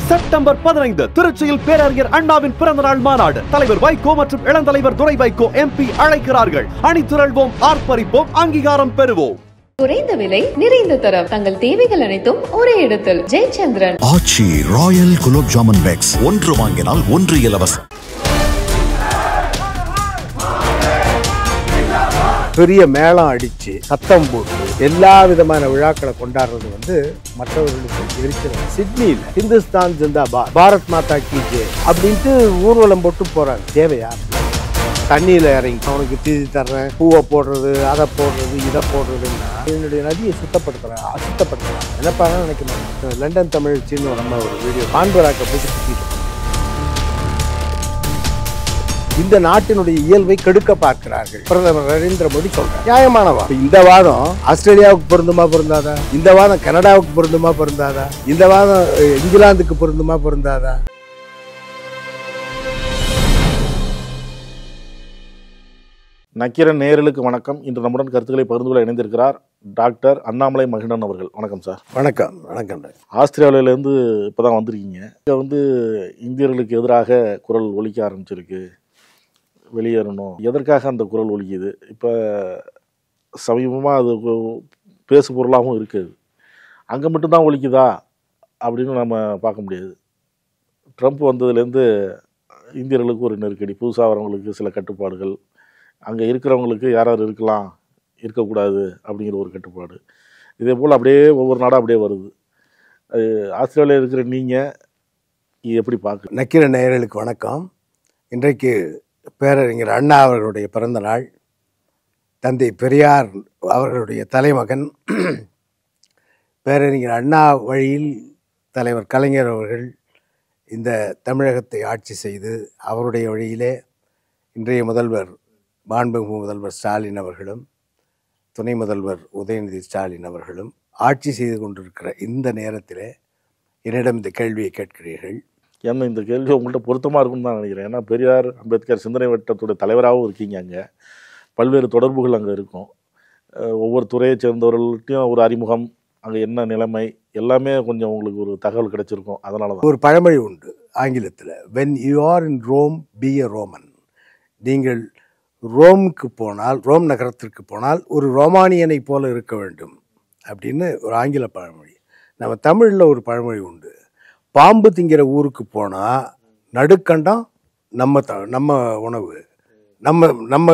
September 15 திருச்சியில் பேரறிஞர் அண்ணாவின் பிறந்தநாள் மாநாடு. தலைவர் வைகோ மற்றும் இளந்தலைவர் துரை வைகோ MP அழைக்கிறார்கள். அணிதிரள்வோம், ஆர்ப்பரிப்போம், அங்கீகாரம் பெறுவோம். குறைந்த விலை, நிறைந்த தரம், தங்கள் தேவைகள் அனைத்தும் ஒரே இடத்தில். ஜெயச்சந்திரன். ஆச்சி ராயல் குலோப் ஜாமுன் பேக்ஸ், ஒன்று வாங்கினால் ஒன்று இலவசம். பெரிய மேளம் அடிச்சு சத்தம் போட்டு எல்லா விதமான விழாக்களை கொண்டாடுறது மற்றவர்களுக்கு இருக்கிறது. சிட்னியில் ஹிந்துஸ்தான் ஜிந்தாபாத், பாரத் மாதா கி ஜெய் அப்படின்ட்டு ஊர்வலம் போட்டு போறாங்க. தேவையா? தண்ணியில இறங்கி அவனுக்கு தீதி தர்றேன், பூவை போடுறது, அதை போடுறது, இதை போடுறதுன்னா என்னுடைய நதியை சுத்தப்படுத்துறேன், அசுத்தப்படுத்துறேன். என்னப்பா நினைக்கணும். லண்டன் தமிழ்ச்சின்னு நம்ம ஒரு வீடியோ கான்பராக்க போட்டு சுத்திட்டு இந்த நாட்டினுடைய இயல்பை கெடுக்க பார்க்கிறார்கள். பிரதமர் நரேந்திர மோடி சொல்றார். நியாயமானவா? இந்த வாதம் ஆஸ்திரேலியாவுக்கு பொருந்துமா பொருந்தாதா? இந்த வாதம் கனடாவுக்கு பொருந்துமா பொருந்தாதா? இந்த வாதம் இங்கிலாந்துக்கு பொருந்துமா பொருந்தாதா? நக்கீரன் நேயர்களுக்கு வணக்கம். இன்று நம்முடன் கருத்துக்களை பகிர்ந்து கொள்ள இணைந்திருக்கிறார் டாக்டர் அண்ணாமலை மகிழன் அவர்கள். வணக்கம் சார். வணக்கம். வணக்கம். ஆஸ்திரேலியாவிலேருந்து இப்போ தான் வந்திருக்கீங்க. இங்கே இந்தியர்களுக்கு எதிராக குரல் ஒலிக்க ஆரம்பிச்சிருக்கு, வெளியேறணும். எதற்காக அந்த குரல் ஒலிக்குது? இப்போ சமீபமாக அது பேசு பொருளாகவும் இருக்குது. அங்கே மட்டும்தான் ஒலிக்குதா அப்படின்னு நம்ம பார்க்க முடியாது. ட்ரம்ப் வந்ததுலேருந்து இந்தியர்களுக்கு ஒரு நெருக்கடி, புதுசாக வரவங்களுக்கு சில கட்டுப்பாடுகள், அங்கே இருக்கிறவங்களுக்கு யார் யார் இருக்கலாம், இருக்கக்கூடாது அப்படிங்கிற ஒரு கட்டுப்பாடு. இதே போல் அப்படியே ஒவ்வொரு நாடாக அப்படியே வருது. ஆஸ்திரேலியா இருக்கிற நீங்கள் இது எப்படி பார்க்க? நக்கீரன் நேயர்களுக்கு வணக்கம். இன்றைக்கு பேரறிஞர் அண்ணா அவர்களுடைய பிறந்த நாள். தந்தை பெரியார் அவர்களுடைய தலைமகன் பேரறிஞர் அண்ணா வழியில் தலைவர் கலைஞர் அவர்கள் இந்த தமிழகத்தை ஆட்சி செய்து அவருடைய வழியிலே இன்றைய முதல்வர் மாண்புமிகு முதல்வர் ஸ்டாலின் அவர்களும் துணை முதல்வர் உதயநிதி ஸ்டாலின் அவர்களும் ஆட்சி செய்து கொண்டிருக்கிற இந்த நேரத்தில் என்னிடம் இந்த கேள்வியை கேட்கிறீர்கள். ஏன்னா இந்த கேள்வி உங்கள்கிட்ட பொருத்தமாக இருக்குன்னு தான் நினைக்கிறேன். ஏன்னா பெரியார் அம்பேத்கர் சிந்தனை வட்டத்துடைய தலைவராகவும் இருக்கீங்க. அங்கே பல்வேறு தொடர்புகள் அங்கே இருக்கும். ஒவ்வொரு துறையை சேர்ந்தவர்கள்ட்டையும் ஒரு அறிமுகம், அங்கே என்ன நிலைமை எல்லாமே கொஞ்சம் உங்களுக்கு ஒரு தகவல் கிடைச்சிருக்கும். அதனால தான் ஒரு பழமொழி உண்டு ஆங்கிலத்தில், when you are in Rome be a Roman. நீங்கள் ரோமுக்கு போனால், ரோம் நகரத்திற்கு போனால் ஒரு ரோமானியனை போல இருக்க வேண்டும் அப்படின்னு ஒரு ஆங்கில பழமொழி. நம்ம தமிழில் ஒரு பழமொழி உண்டு, பாம்பு திங்கிற ஊருக்கு போனால் நடுக்கண்டம் நம்ம உணவு, நம்ம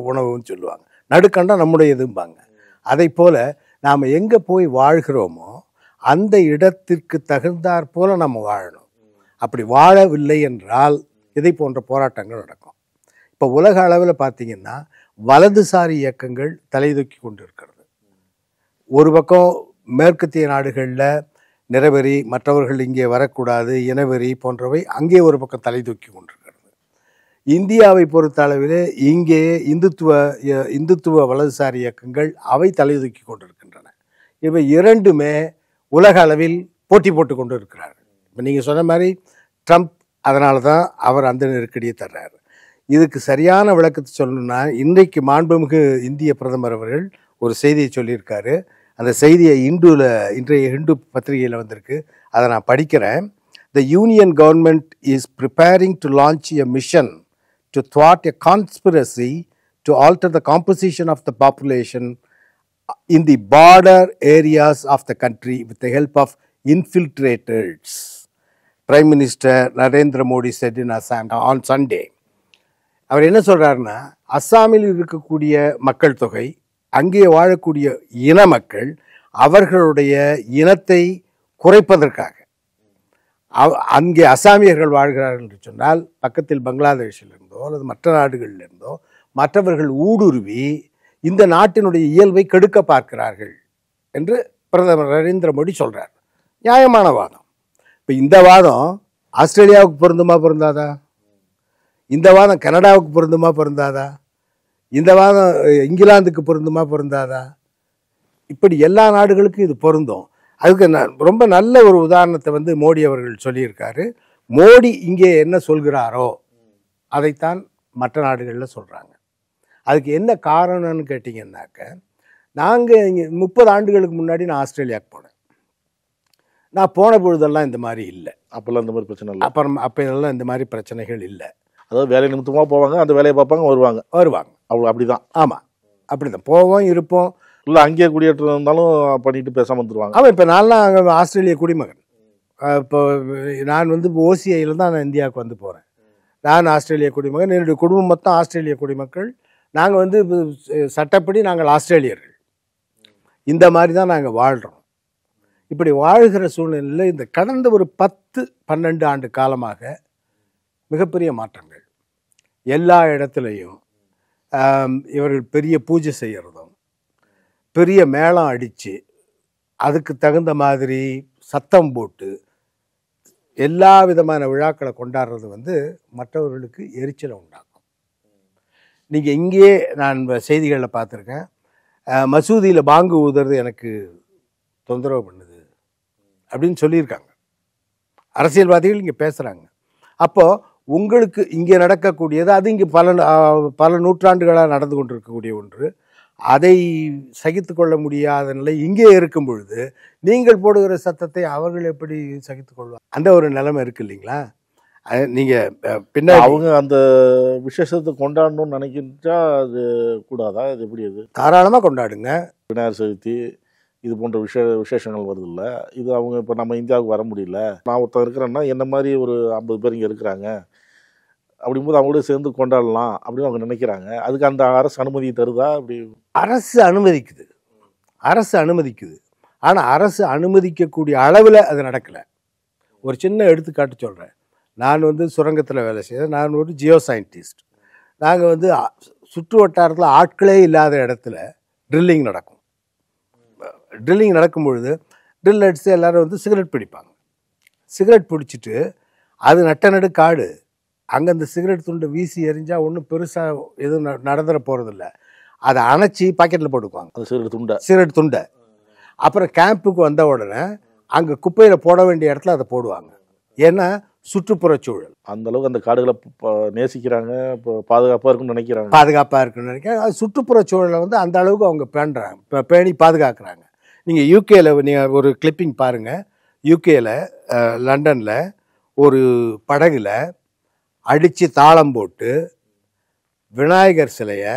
உணவுன்னு சொல்லுவாங்க, நடுக்கண்டம் நம்முடைய இதும்பாங்க. அதை போல் நாம் எங்கே போய் வாழ்கிறோமோ அந்த இடத்திற்கு தகுந்தாற் போல நம்ம வாழணும். அப்படி வாழவில்லை என்றால் இதை போன்ற போராட்டங்கள் நடக்கும். இப்போ உலக அளவில் பார்த்திங்கன்னா வலதுசாரி இயக்கங்கள் தலை தூக்கி கொண்டு இருக்கிறது. ஒரு பக்கம் மேற்கத்திய நாடுகளில் நிறவெறி, மற்றவர்கள் இங்கே வரக்கூடாது, இனவெறி போன்றவை அங்கே ஒரு பக்கம் தலை தூக்கி கொண்டிருக்கிறது. இந்தியாவை பொறுத்த அளவிலே இங்கே இந்துத்துவ வலதுசாரி இயக்கங்கள் அவை தலை தூக்கி கொண்டிருக்கின்றன. இவை இரண்டுமே உலக அளவில் போட்டி போட்டு கொண்டு இருக்கிறார்கள். இப்போ நீங்கள் சொன்ன மாதிரி ட்ரம்ப், அதனால தான் அவர் அந்த நெருக்கடியை தர்றாரு. இதுக்கு சரியான விளக்கத்தை சொல்லணும்னா, இன்றைக்கு மாண்புமிகு இந்திய பிரதமர் அவர்கள் ஒரு செய்தியை சொல்லியிருக்காரு. அந்த செய்தியை இன்றைய ஹிந்து பத்திரிகையில் வந்திருக்கு, அதை நான் படிக்கிறேன். The Union government is preparing to launch a mission to thwart a conspiracy to alter the composition of the population in the border areas of the country with the help of infiltrators. Prime Minister Narendra Modi said in Assam on Sunday. அவர் என்ன சொல்கிறாருன்னா, அஸ்ஸாமில் இருக்கக்கூடிய மக்கள் தொகை, அங்கே வாழக்கூடிய இன மக்கள், அவர்களுடைய இனத்தை குறைப்பதற்காக அங்கே அஸ்ஸாமியர்கள் வாழ்கிறார்கள் என்று சொன்னால் பக்கத்தில் பங்களாதேஷிலிருந்தோ அல்லது மற்ற நாடுகளிலிருந்தோ மற்றவர்கள் ஊடுருவி இந்த நாட்டினுடைய இயல்பை கெடுக்க பார்க்கிறார்கள் என்று பிரதமர் நரேந்திர மோடி சொல்கிறார். நியாயமான வாதம். இப்போ இந்த வாதம் ஆஸ்திரேலியாவுக்கு பொருந்துமா பொருந்தாதா? இந்த வாதம் கனடாவுக்கு பொருந்துமா பொருந்தாதா? இந்த வாதம் இங்கிலாந்துக்கு பொருந்துமா பொருந்தாதா? இப்படி எல்லா நாடுகளுக்கும் இது பொருந்தும். அதுக்கு ரொம்ப நல்ல ஒரு உதாரணத்தை மோடி அவர்கள் சொல்லியிருக்காரு. மோடி இங்கே என்ன சொல்கிறாரோ அதைத்தான் மற்ற நாடுகளில் சொல்கிறாங்க. அதுக்கு என்ன காரணம்னு கேட்டிங்கன்னாக்க, நாங்கள் இங்கே 30 ஆண்டுகளுக்கு முன்னாடி நான் ஆஸ்திரேலியாவுக்கு போனேன். நான் போன பொழுதெல்லாம் இந்த மாதிரி இல்லை. அப்போல்லாம் இந்த மாதிரி பிரச்சனை இல்லை. அப்போ இதெல்லாம் இந்த மாதிரி பிரச்சனைகள் இல்லை. அதாவது வேலை நிமித்தமாக போவாங்க, அந்த வேலையை பார்ப்பாங்க, வருவாங்க. அவ்வளோ அப்படிதான். ஆமாம், அப்படி தான் போவோம் இருப்போம். இல்லை அங்கேயே குடியேற்றம் இருந்தாலும் பண்ணிட்டு பேசாமல் வந்துடுவாங்க. ஆமாம், இப்போ நான்லாம் அங்கே ஆஸ்திரேலிய குடிமகன். இப்போ நான் வந்து ஓசிஐயில் தான் நான் இந்தியாவுக்கு வந்து போகிறேன். நான் ஆஸ்திரேலிய குடிமகன், என்னுடைய குடும்பம் மொத்தம் ஆஸ்திரேலிய குடிமக்கள். நாங்கள் வந்து சட்டப்படி நாங்கள் ஆஸ்திரேலியர்கள். இந்த மாதிரி தான் நாங்கள் வாழ்கிறோம். இப்படி வாழ்கிற சூழ்நிலையில் இந்த கடந்த ஒரு 10-12 ஆண்டு காலமாக மிகப்பெரிய மாற்றங்கள். எல்லா இடத்துலையும் இவர்கள் பெரிய பூஜை செய்கிறதும், பெரிய மேளம் அடித்து அதுக்கு தகுந்த மாதிரி சத்தம் போட்டு எல்லா விதமான விழாக்களை கொண்டாடுறது வந்து மற்றவர்களுக்கு எரிச்சலை உண்டாக்கும். நீங்கள் இங்கேயே நான் செய்திகளில் பார்த்துருக்கேன், மசூதியில் பாங்கு ஊதுறது எனக்கு தொந்தரவு பண்ணுது அப்படின்னு சொல்லியிருக்காங்க. அரசியல்வாதிகள் இங்கே பேசுகிறாங்க. அப்போது உங்களுக்கு இங்கே நடக்கக்கூடியது அது இங்கே பல நூற்றாண்டுகளாக நடந்து கொண்டிருக்கக்கூடிய ஒன்று. அதை சகித்து கொள்ள முடியாத நிலை இங்கே இருக்கும் பொழுது நீங்கள் போடுகிற சத்தத்தை அவர்கள் எப்படி சகித்து கொள்வாங்க? அந்த ஒரு நிலைமை இருக்கு இல்லைங்களா? நீங்கள் பின்னாடி அவங்க அந்த விசேஷத்தை கொண்டாடணும்னு நினைக்கின்றா அது கூடாதா? அது எப்படி? அது தாராளமாக கொண்டாடுங்க. விநாயகர் சதுர்த்தி இது போன்ற விசேஷங்கள் வருது இல்லை, இது அவங்க இப்போ நம்ம இந்தியாவுக்கு வர முடியல, நான் ஒருத்தன் இருக்கிறேன்னா என்ன மாதிரி ஒரு 50 பேர் இங்கே இருக்கிறாங்க, அப்படிங்கும்போது அவங்களோட சேர்ந்து கொண்டாடலாம் அப்படின்னு அவங்க நினைக்கிறாங்க. அதுக்கு அந்த அரசு அனுமதி தருதா? அப்படி அரசு அனுமதிக்குது. ஆனால் அரசு அனுமதிக்கக்கூடிய அளவில் அது நடக்கலை. ஒரு சின்ன எடுத்துக்காட்டு சொல்கிறேன். நான் வந்து சுரங்கத்தில் வேலை செய்கிறேன். நான் ஒரு ஜியோ சயின்டிஸ்ட். நாங்கள் வந்து சுற்று வட்டாரத்தில் ஆட்களே இல்லாத இடத்துல ட்ரில்லிங் நடக்கும். ட்ரில்லிங் நடக்கும் பொழுது ட்ரில் அடித்து எல்லோரும் வந்து சிகரெட் பிடிப்பாங்க. சிகரெட் பிடிச்சிட்டு அது நடு காடு, அங்கே அந்த சிகரெட் துண்டை வீசி எறிஞ்சால் ஒன்றும் பெருசாக எதுவும் நடந்துட போகிறதில்ல. அதை அணைச்சி பாக்கெட்டில் போட்டுக்குவாங்க, அந்த சிகரெட் துண்டை. அப்புறம் கேம்புக்கு வந்த உடனே அங்கே குப்பையில் போட வேண்டிய இடத்துல அதை போடுவாங்க. ஏன்னா சுற்றுப்புறச்சூழல் அந்த அளவுக்கு அந்த காடுகளை நேசிக்கிறாங்க, இப்போ பாதுகாப்பாக இருக்குன்னு நினைக்கிறாங்க. அது சுற்றுப்புறச்சூழலை வந்து அந்த அளவுக்கு அவங்க பேணி பாதுகாக்கிறாங்க. நீங்கள் யூகேயில் நீங்கள் ஒரு கிளிப்பிங் பாருங்கள். யூகேயில் லண்டனில் ஒரு படகுல அடித்து தாளம் போட்டு விநாயகர் சிலையை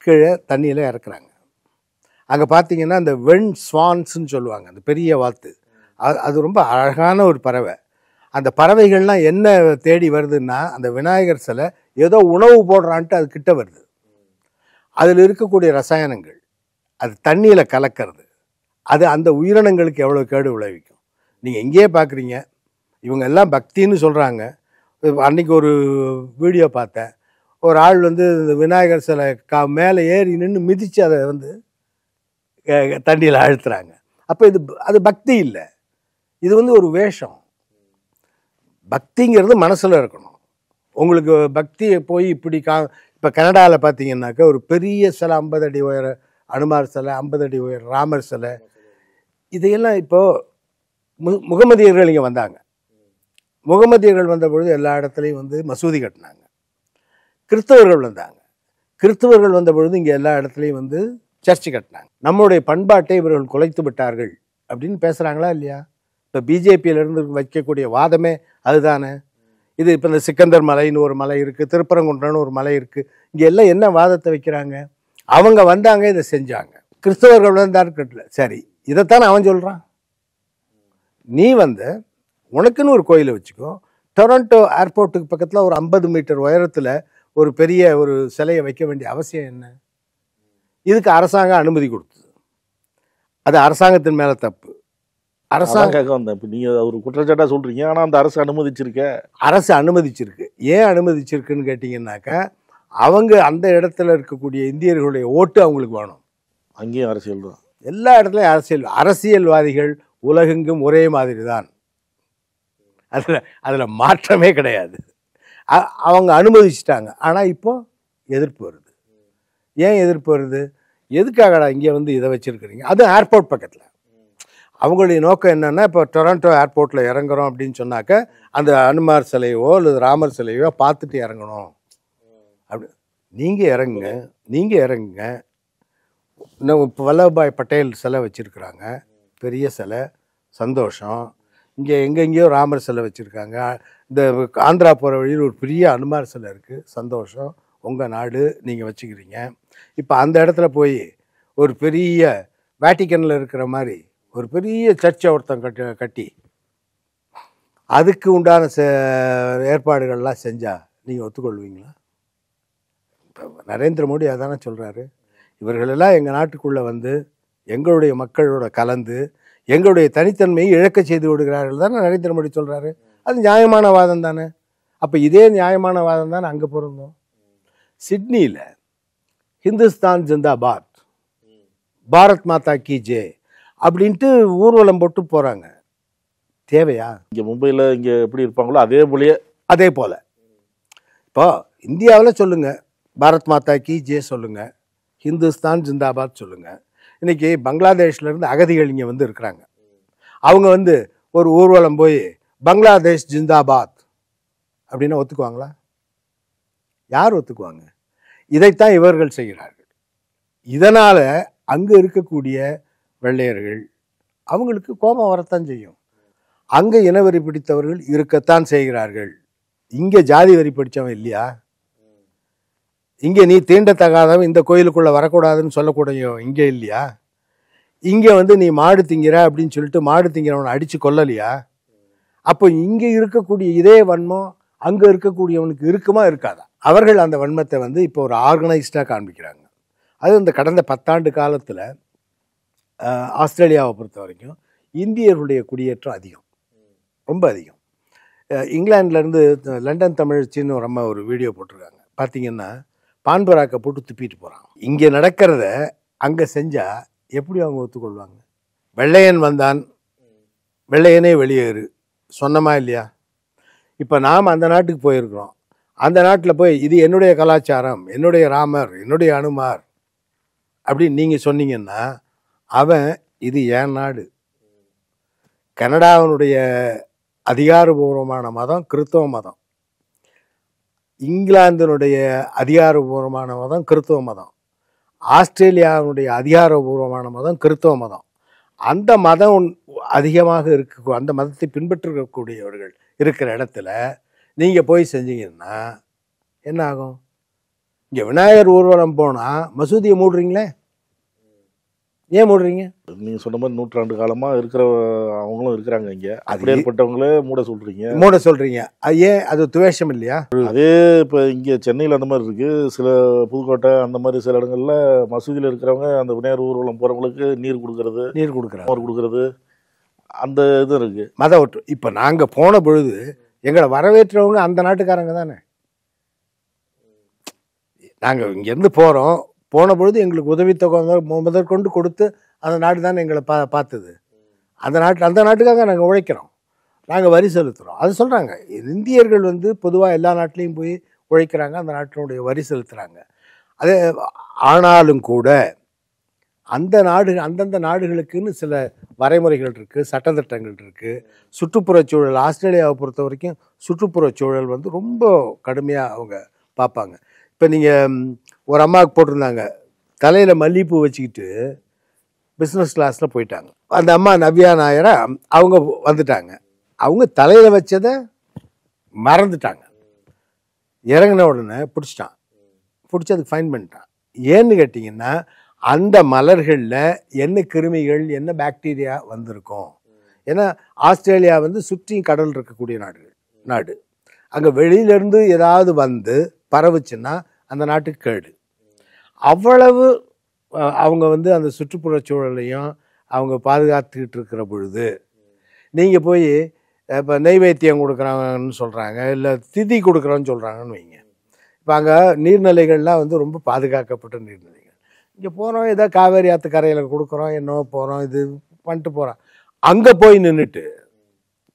கீழே தண்ணியில் இறக்குறாங்க. அங்கே பார்த்தீங்கன்னா அந்த வெண் ஸ்வான்ஸ்ன்னு சொல்லுவாங்க, அந்த பெரிய வாத்து. அது ரொம்ப அழகான ஒரு பறவை. அந்த பறவைகள்லாம் என்ன தேடி வருதுன்னா அந்த விநாயகர் சிலை ஏதோ உணவு போடுறான்ட்டு அது கிட்ட வருது. அதில் இருக்கக்கூடிய ரசாயனங்கள் அது தண்ணியில் கலக்கிறது. அது அந்த உயிரினங்களுக்கு எவ்வளோ கேடு விளைவிக்கும். நீங்கள் எங்கேயே பார்க்குறீங்க. இவங்க எல்லாம் பக்தின்னு சொல்கிறாங்க. அன்றைக்கி ஒரு வீடியோ பார்த்தேன். ஒரு ஆள் வந்து இந்த விநாயகர் சிலை மேலே ஏறி நின்று மிதித்து அதை வந்து தண்ணியில் அழுத்துறாங்க. அப்போ அது பக்தி இல்லை, இது வந்து ஒரு வேஷம். பக்திங்கிறது மனசில் இருக்கணும். உங்களுக்கு பக்தியை போய் இப்படி இப்போ கனடாவில் பார்த்தீங்கன்னாக்கா ஒரு பெரிய சிலை 50 அடி உயர அனுமார் சிலை, 50 அடி உயர ராமர் சிலை, இதையெல்லாம் இப்போது முகமதியர்கள் இங்கே வந்தாங்க. முகமதியர்கள் வந்த பொழுது எல்லா இடத்துலையும் வந்து மசூதி கட்டினாங்க. கிறிஸ்தவர்கள் வந்த பொழுது இங்கே எல்லா இடத்துலையும் வந்து சர்ச்சு கட்டினாங்க. நம்மளுடைய பண்பாட்டை இவர்கள் குலைத்து விட்டார்கள் அப்படின்னு பேசுகிறாங்களா இல்லையா? இப்போ பிஜேபியிலேருந்து வைக்கக்கூடிய வாதமே அதுதானே. இது இப்போ இந்த சிக்கந்தர் மலைன்னு ஒரு மலை இருக்குது, திருப்பரங்குன்றன்னு ஒரு மலை இருக்குது. இங்கே எல்லாம் என்ன வாதத்தை வைக்கிறாங்க? அவங்க வந்தாங்க, இதை செஞ்சாங்க. கிறிஸ்தவர்கள் வந்தாருக்கட்டில் சரி, இதைத்தானே அவன் சொல்கிறான். நீ வந்து உனக்குன்னு ஒரு கோயிலை வச்சுக்கோ. டொரண்டோ ஏர்போர்ட்டுக்கு பக்கத்தில் ஒரு 50 மீட்டர் உயரத்தில் ஒரு பெரிய ஒரு சிலையை வைக்க வேண்டிய அவசியம் என்ன? இதுக்கு அரசாங்கம் அனுமதி கொடுத்தது. அது அரசாங்கத்தின் மேலே தப்பு. அரசாங்கம் நீங்கள் ஒரு குற்றச்சாட்டாக சொல்கிறீங்க, ஆனால் அந்த அரசு அனுமதிச்சிருக்கு. ஏன் அனுமதிச்சிருக்குன்னு கேட்டிங்கன்னாக்கா, அவங்க அந்த இடத்துல இருக்கக்கூடிய இந்தியர்களுடைய ஓட்டு அவங்களுக்கு வேணும். அங்கேயும் அரசியல் தான், எல்லா இடத்துலையும் அரசியல்வாதிகள் உலகெங்கும் ஒரே மாதிரி தான். அதில் மாற்றமே கிடையாது. அவங்க அனுமதிச்சிட்டாங்க. ஆனால் இப்போ எதிர்ப்பு வருது. ஏன் எதிர்ப்பு வருது? எதுக்காகடா இங்கே வந்து இதை வச்சுருக்கிறீங்க? அதுவும் ஏர்போர்ட் பக்கத்தில். அவங்களுடைய நோக்கம் என்னென்னா, இப்போ டொரண்டோ ஏர்போர்ட்டில் இறங்குறோம் அப்படின்னு சொன்னாக்க அந்த அனுமார் சிலையோ அல்லது ராமர் சிலையோ பார்த்துட்டு இறங்கணும். அப்படி நீங்கள் இறங்குங்க. இன்னும் இப்போ வல்லபாய் பட்டேல் சிலை வச்சுருக்குறாங்க, பெரிய சிலை. சந்தோஷம். இங்கே எங்கெங்கேயோ ராமர் சிலை வச்சுருக்காங்க. இந்த ஆந்திரா போகிற வழியில் ஒரு பெரிய அனுமார் சிலை இருக்குது. சந்தோஷம், உங்கள் நாடு, நீங்கள் வச்சுக்கிறீங்க. இப்போ அந்த இடத்துல போய் ஒரு பெரிய வேட்டிக்கனில் இருக்கிற மாதிரி ஒரு பெரிய சர்ச்சை ஒருத்தன் கட்டி அதுக்கு உண்டான ஏற்பாடுகள்லாம் செஞ்சால் நீங்கள் ஒத்துக்கொள்வீங்களா? இப்போ நரேந்திர மோடி அதானே சொல்கிறாரு. இவர்களெல்லாம் எங்கள் நாட்டுக்குள்ளே வந்து எங்களுடைய மக்களோட கலந்து எங்களுடைய தனித்தன்மையை இழக்க செய்து விடுகிறார்கள் தானே நரேந்திர மோடி சொல்கிறாரு. அது நியாயமான வாதம் தானே. அப்போ இதே நியாயமான வாதம் தானே அங்கே பொருந்தோம். சிட்னியில் ஹிந்துஸ்தான் ஜிந்தாபாத், பாரத் மாதா கி ஜெய் அப்படின்ட்டு ஊர்வலம் போட்டு போகிறாங்க. தேவையா? இங்கே மும்பையில் இங்கே எப்படி இருப்பாங்களோ அதே போல் இப்போ இந்தியாவில் சொல்லுங்கள், பாரத் மாதா கி ஜெய் சொல்லுங்கள், ஹிந்துஸ்தான் ஜிந்தாபாத் சொல்லுங்கள். இன்றைக்கி பங்களாதேஷ்லேருந்து அகதிகள் இங்கே வந்து இருக்கிறாங்க. அவங்க வந்து ஒரு ஊர்வலம் போய் பங்களாதேஷ் ஜிந்தாபாத் அப்படின்னா ஒத்துக்குவாங்களா? யார் ஒத்துக்குவாங்க? இதைத்தான் இவர்கள் செய்கிறார்கள். இதனால் அங்கே இருக்கக்கூடிய வெள்ளையர்கள் அவங்களுக்கு கோபம் வரத்தான் செய்யும். அங்கே இனவெறி பிடித்தவர்கள் இருக்கத்தான் செய்கிறார்கள். இங்கே ஜாதி வரி பிடிச்சவன் இல்லையா? இங்கே நீ தீண்டத்தகாதவன் இந்த கோயிலுக்குள்ளே வரக்கூடாதுன்னு சொல்லக்கூடிய இங்கே இல்லையா? இங்கே வந்து நீ மாடு திங்கிற அப்படின்னு சொல்லிட்டு மாடு திங்கிறவனை அடித்து கொல்லலையா? அப்போ இங்கே இருக்கக்கூடிய இதே வன்மம் அங்கே இருக்கக்கூடியவனுக்கு இருக்குமா இருக்காதா? அவர்கள் அந்த வன்மத்தை வந்து இப்போ ஒரு ஆர்கனைஸ்டாக காண்பிக்கிறாங்க. அது இந்த கடந்த 10 ஆண்டு காலத்தில் ஆஸ்திரேலியாவை பொறுத்த வரைக்கும் இந்தியர்களுடைய குடியேற்றம் அதிகம், ரொம்ப அதிகம். இங்கிலாந்துலேருந்து லண்டன் தமிழச்சின்னு ஒரு அம்மா ஒரு வீடியோ போட்டிருக்காங்க. பார்த்தீங்கன்னா பான்பராக்கை போட்டு துப்பிட்டு போகிறாங்க. இங்கே நடக்கிறத அங்கே செஞ்சால் எப்படி அவங்க ஒத்துக்கொள்வாங்க? வெள்ளையன் வந்தான், வெள்ளையனே வெளியேறு சொன்னமா இல்லையா? இப்போ நாம் அந்த நாட்டுக்கு போயிருக்கிறோம். அந்த நாட்டில் போய் இது என்னுடைய கலாச்சாரம், என்னுடைய ராமர், என்னுடைய அனுமார் அப்படின்னு நீங்கள் சொன்னீங்கன்னா அவன் இது ஏன் நாடு. கனடாவினுடைய அதிகாரபூர்வமான மதம் கிறிஸ்தவ மதம், இங்கிலாந்தினுடைய அதிகாரபூர்வமான மதம் கிறிஸ்தவ மதம், ஆஸ்திரேலியாவுடைய அதிகாரபூர்வமான மதம் கிறிஸ்தவ மதம். அந்த மதம் அதிகமாக இருக்க, அந்த மதத்தை பின்பற்றக்கூடியவர்கள் இருக்கிற இடத்துல நீங்கள் போய் செஞ்சீங்கன்னா என்ன ஆகும்? இங்கே விநாயகர் ஊர்வலம் போனால் மசூதியை மூடுறீங்களே, ஏன் மூடுறீங்க? நீங்கள் சொன்ன மாதிரி 100 ஆண்டு காலமாக இருக்கிற அவங்களும் இருக்கிறாங்க. இங்கே அப்படியேற்பட்டவங்களே மூட சொல்கிறீங்க. ஏன்? அது துவேஷம் இல்லையா? அதே இப்போ இங்கே சென்னையில் அந்த மாதிரி இருக்குது. சில புதுக்கோட்டை அந்த மாதிரி சில இடங்களில் மசூதியில் இருக்கிறவங்க அந்த விநாயகர் ஊர்வலம் போகிறவங்களுக்கு நீர் கொடுக்கறது அந்த இது இருக்குது. மத ஒற்று. இப்போ நாங்கள் போன பொழுது எங்களை வரவேற்றவங்க அந்த நாட்டுக்காரங்க தானே. நாங்கள் இங்கேருந்து போன பொழுது எங்களுக்கு உதவித்தொகை முதற்கொண்டு கொடுத்து அந்த நாடு தானே எங்களை பார்த்தது. அந்த நாட்டுக்காக நாங்கள் உழைக்கிறோம், நாங்கள் வரி செலுத்துகிறோம். அது சொல்கிறாங்க. இந்தியர்கள் வந்து பொதுவாக எல்லா நாட்டிலையும் போய் உழைக்கிறாங்க, அந்த நாட்டினுடைய வரி செலுத்துகிறாங்க. அதே ஆனாலும் கூட அந்தந்த நாடுகளுக்குன்னு சில வரைமுறைகள் இருக்குது, சட்டத்திட்டங்கள் இருக்குது, சுற்றுப்புறச் சூழல். ஆஸ்திரேலியாவை பொறுத்த வரைக்கும் சுற்றுப்புறச் சூழல் வந்து ரொம்ப கடுமையாக அவங்க பார்ப்பாங்க. இப்போ நீங்கள் ஒரு அம்மாவுக்கு போட்டிருந்தாங்க, தலையில் மல்லிகைப்பூ வச்சுக்கிட்டு பிஸ்னஸ் கிளாஸில் போயிட்டாங்க. அந்த அம்மா நவ்யா நாயரா அவங்க வந்துட்டாங்க. அவங்க தலையில் வச்சதை மறந்துட்டாங்க. இறங்கின உடனே பிடிச்சி அதுக்கு ஃபைன் பண்ணிட்டான். ஏன்னு கேட்டிங்கன்னா அந்த மலர்களில் என்ன கிருமிகள், என்ன பாக்டீரியா வந்திருக்கும். ஏன்னா ஆஸ்திரேலியா வந்து சுற்றி கடல் இருக்கக்கூடிய நாடு. அங்கே வெளியிலேருந்து ஏதாவது வந்து பரவுச்சுன்னா அந்த நாட்டுக்கு கேடு. அவ்வளவு அவங்க வந்து அந்த சுற்றுப்புறச் சூழலையும் அவங்க பாதுகாத்துக்கிட்டு இருக்கிற பொழுது நீங்கள் போய் இப்போ நெய்வேத்தியம் கொடுக்குறாங்கன்னு சொல்கிறாங்க, இல்லை திதி கொடுக்குறோன்னு சொல்கிறாங்கன்னு வைங்க. இப்போ அங்கே நீர்நிலைகள்லாம் வந்து ரொம்ப பாதுகாக்கப்பட்ட நீர்நிலைகள். இங்கே போகிறோம், ஏதோ காவேரி ஆற்று கரையில் கொடுக்குறோம், என்னவோ போகிறோம், இது பண்ணிட்டு போகிறோம். அங்கே போய் நின்றுட்டு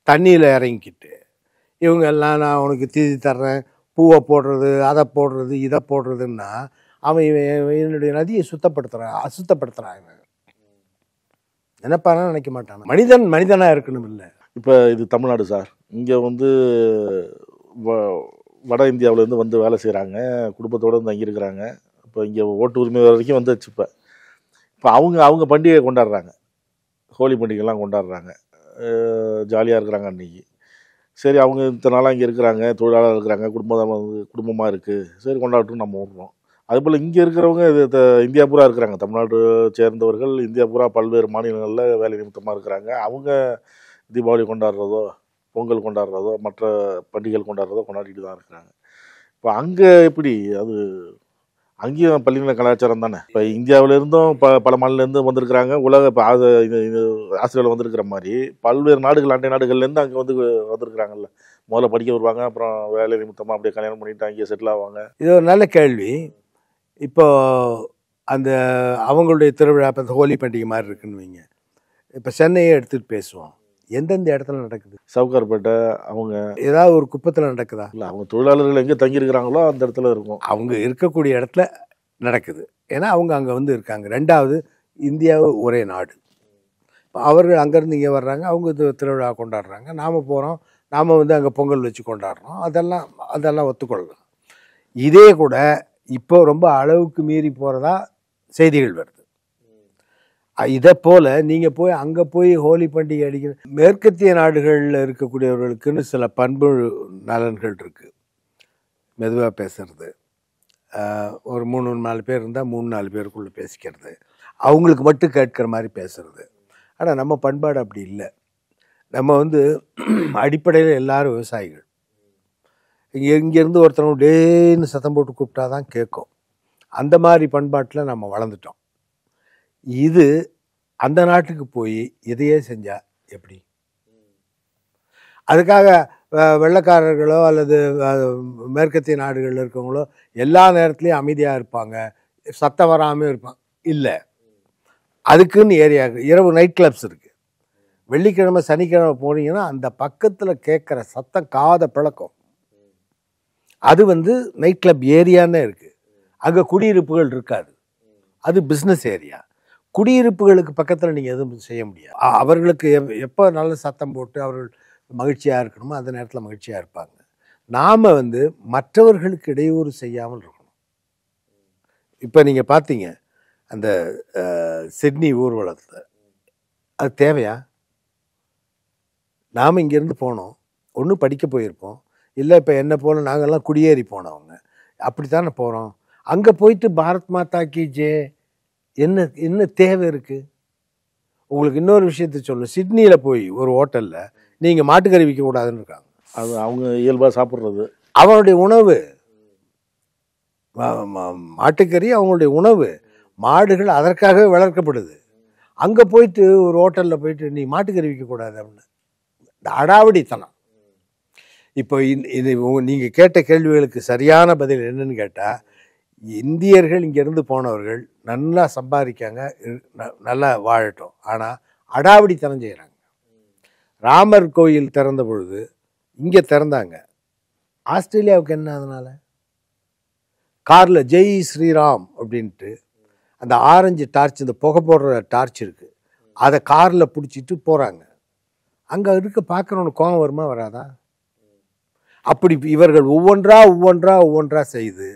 தண்ணியில் இறங்கிக்கிட்டு இவங்க எல்லாம் நான் உனக்கு திதி தர்றேன், பூவை போடுறது, அதை போடுறது, இதை போடுறதுன்னா அவன் என்னுடைய நதியை அசுத்தப்படுத்துகிறான். நினைப்பானா நினைக்க மாட்டான். மனிதனாக இருக்கணும். இல்லை இப்போ இது தமிழ்நாடு சார். இங்கே வந்து வட இந்தியாவிலேருந்து வந்து வேலை செய்கிறாங்க, குடும்பத்தோடு வந்து தங்கியிருக்கிறாங்க. இப்போ இங்கே ஓட்டு உரிமை வரைக்கும் வந்துச்சு. இப்போ அவங்க பண்டிகை கொண்டாடுறாங்க, ஹோலி பண்டிகைலாம் கொண்டாடுறாங்க. ஜாலியாக இருக்கிறாங்க அன்றைக்கி. சரி அவங்க இத்தனை நாளாக இங்கே இருக்கிறாங்க, தொழிலாளர் இருக்கிறாங்க, குடும்பமாக இருக்குது, சரி கொண்டாடட்டும் நம்ம விட்றோம். அதுபோல் இங்கே இருக்கிறவங்க இந்தியா பூரா இருக்கிறாங்க, தமிழ்நாடு சேர்ந்தவர்கள் இந்தியா பூரா பல்வேறு மாநிலங்களில் வேலை நிமித்தமாக இருக்கிறாங்க. அவங்க தீபாவளி கொண்டாடுறதோ, பொங்கல் கொண்டாடுறதோ, மற்ற பண்டிகைகள் கொண்டாடுறதோ கொண்டாடிட்டு தான் இருக்கிறாங்க. இப்போ அங்கே எப்படி அது அங்கேயும் பள்ளியின கலாச்சாரம் தானே. இப்போ இந்தியாவிலேருந்தும் பல மாநிலேருந்து வந்திருக்கிறாங்க, உலக இப்போ ஆசிரியர்கள் வந்திருக்கிற மாதிரி பல்வேறு நாடுகள், அண்டை நாடுகள்லேருந்து அங்கே வந்திருக்கிறாங்கல்ல. முதல்ல படிக்க வருவாங்க, அப்புறம் வேலை நிமித்தமாக அப்படியே கல்யாணம் பண்ணிட்டு அங்கேயே செட்டில் ஆவாங்க. இது ஒரு நல்ல கேள்வி. இப்போ அந்த அவங்களுடைய திருவிழா இப்போ ஹோலி பண்டிகை மாதிரி இருக்குன்னு வைங்க. இப்போ சென்னையை எடுத்துகிட்டு பேசுவோம், எந்தெந்த இடத்துல நடக்குது? சவுகார்பேட்டை அவங்க ஏதாவது ஒரு குப்பத்தில் நடக்குதா? இல்லை, அவங்க தொழிலாளர்கள் எங்கே தங்கியிருக்கிறாங்களோ அந்த இடத்துல இருக்கும். அவங்க இருக்கக்கூடிய இடத்துல நடக்குது, ஏன்னா அவங்க அங்கே இருக்காங்க. ரெண்டாவது, இந்தியாவு ஒரே நாடு. அவர்கள் அங்கேருந்து இங்கே வர்றாங்க, அவங்க திருவிழா கொண்டாடுறாங்க, நாம் போகிறோம், நாம் அங்கே பொங்கல் வச்சு கொண்டாடுறோம், அதெல்லாம் ஒத்துக்கொள்ளலாம். இதே கூட இப்போ ரொம்ப அளவுக்கு மீறி போகிறதா செய்திகள் வருது. இதை போல் நீங்கள் போய் அங்கே போய் ஹோலி பண்டிகை அடிக்கிற மேற்கத்திய நாடுகளில் இருக்கக்கூடியவர்களுக்குன்னு சில பண்பு நலன்கள் இருக்குது. மெதுவாக பேசுறது, ஒரு 3-4 பேர் இருந்தால் 3-4 பேருக்குள்ளே பேசிக்கிறது, அவங்களுக்கு மட்டும் கேட்குற மாதிரி பேசுறது. ஆனால் நம்ம பண்பாடு அப்படி இல்லை. நம்ம அடிப்படையில் எல்லாரும் விவசாயிகள். இங்கேருந்து ஒருத்தவங்க டேன்னு சத்தம் போட்டு கூப்பிட்டா தான் கேட்கும். அந்த மாதிரி பண்பாட்டில் நம்ம வளர்ந்துட்டோம். இது அந்த நாட்டுக்கு போய் இதையே செஞ்சால் எப்படி? அதுக்காக வெள்ளைக்காரர்களோ அல்லது மேற்கத்திய நாடுகளில் இருக்கவங்களோ எல்லா நேரத்துலையும் அமைதியாக இருப்பாங்க, சத்தம் வராமல் இருப்பாங்க இல்லை. அதுக்குன்னு ஏரியா இரவு நைட் கிளப்ஸ் இருக்குது. வெள்ளிக்கிழமை சனிக்கிழமை போனீங்கன்னா அந்த பக்கத்தில் கேட்குற சத்தம் காதை பிளக்கும். அது நைட் கிளப் ஏரியான்னு இருக்குது. அங்கே குடியிருப்புகள் இருக்காது, அது பிஸ்னஸ் ஏரியா. குடியிருப்புகளுக்கு பக்கத்தில் நீங்கள் எதுவும் செய்ய முடியாது. அவர்களுக்கு எப்போ நல்ல சத்தம் போட்டு அவர்கள் மகிழ்ச்சியாக இருக்கணுமோ அந்த நேரத்தில் மகிழ்ச்சியாக இருப்பாங்க. நாம் மற்றவர்களுக்கு இடையூறு செய்யாமல் இருக்கணும். இப்போ நீங்கள் பார்த்தீங்க அந்த சிட்னி ஊர்வலத்தை, அது தேவையா? நாம் இங்கேருந்து போனோம், ஒன்று படிக்க போயிருப்போம், இல்லை இப்போ என்ன போல நாங்கள்லாம் குடியேறி போனவங்க, அப்படித்தானே போகிறோம். அங்கே போயிட்டு பாரத் மாதா கி ஜெய் என்ன தேவை இருக்குது? உங்களுக்கு இன்னொரு விஷயத்த சொல்லணும். சிட்னியில் போய் ஒரு ஹோட்டலில் நீங்கள் மாட்டுக்கறி விற்கக்கூடாதுன்னு இருக்காங்க. அது அவங்க இயல்பாக சாப்பிட்றது, அவனுடைய உணவு. மாட்டுக்கறி அவங்களுடைய உணவு. மாடுகள் அதற்காகவே வளர்க்கப்படுது. அங்கே போயிட்டு ஒரு ஹோட்டலில் போயிட்டு நீ மாட்டுக்கறி விற்கக்கூடாது அப்படின்னு இந்த அடாவடித்தனம். இப்போ இது நீங்கள் கேட்ட கேள்விகளுக்கு சரியான பதில் என்னன்னு கேட்டால், இந்தியர்கள் இங்கேருந்து போனவர்கள் நல்லா சம்பாதிக்காங்க, நல்லா வாழட்டும், ஆனால் அடாவடித்தனம் செய்கிறாங்க. ராமர் கோயில் திறந்த பொழுது இங்கே திறந்தாங்க, ஆஸ்திரேலியாவுக்கு என்ன? அதனால் காரில் ஜெய் ஸ்ரீராம் அப்படின்ட்டு அந்த ஆரஞ்சு டார்ச், இந்த புகை போடுற டார்ச் இருக்குது, அதை காரில் பிடிச்சிட்டு போகிறாங்க. அங்கே இருக்க பார்க்குறவனுக்கு கோபம் வருமா வராதா? அப்படி இவர்கள் ஒவ்வொன்றா செய்து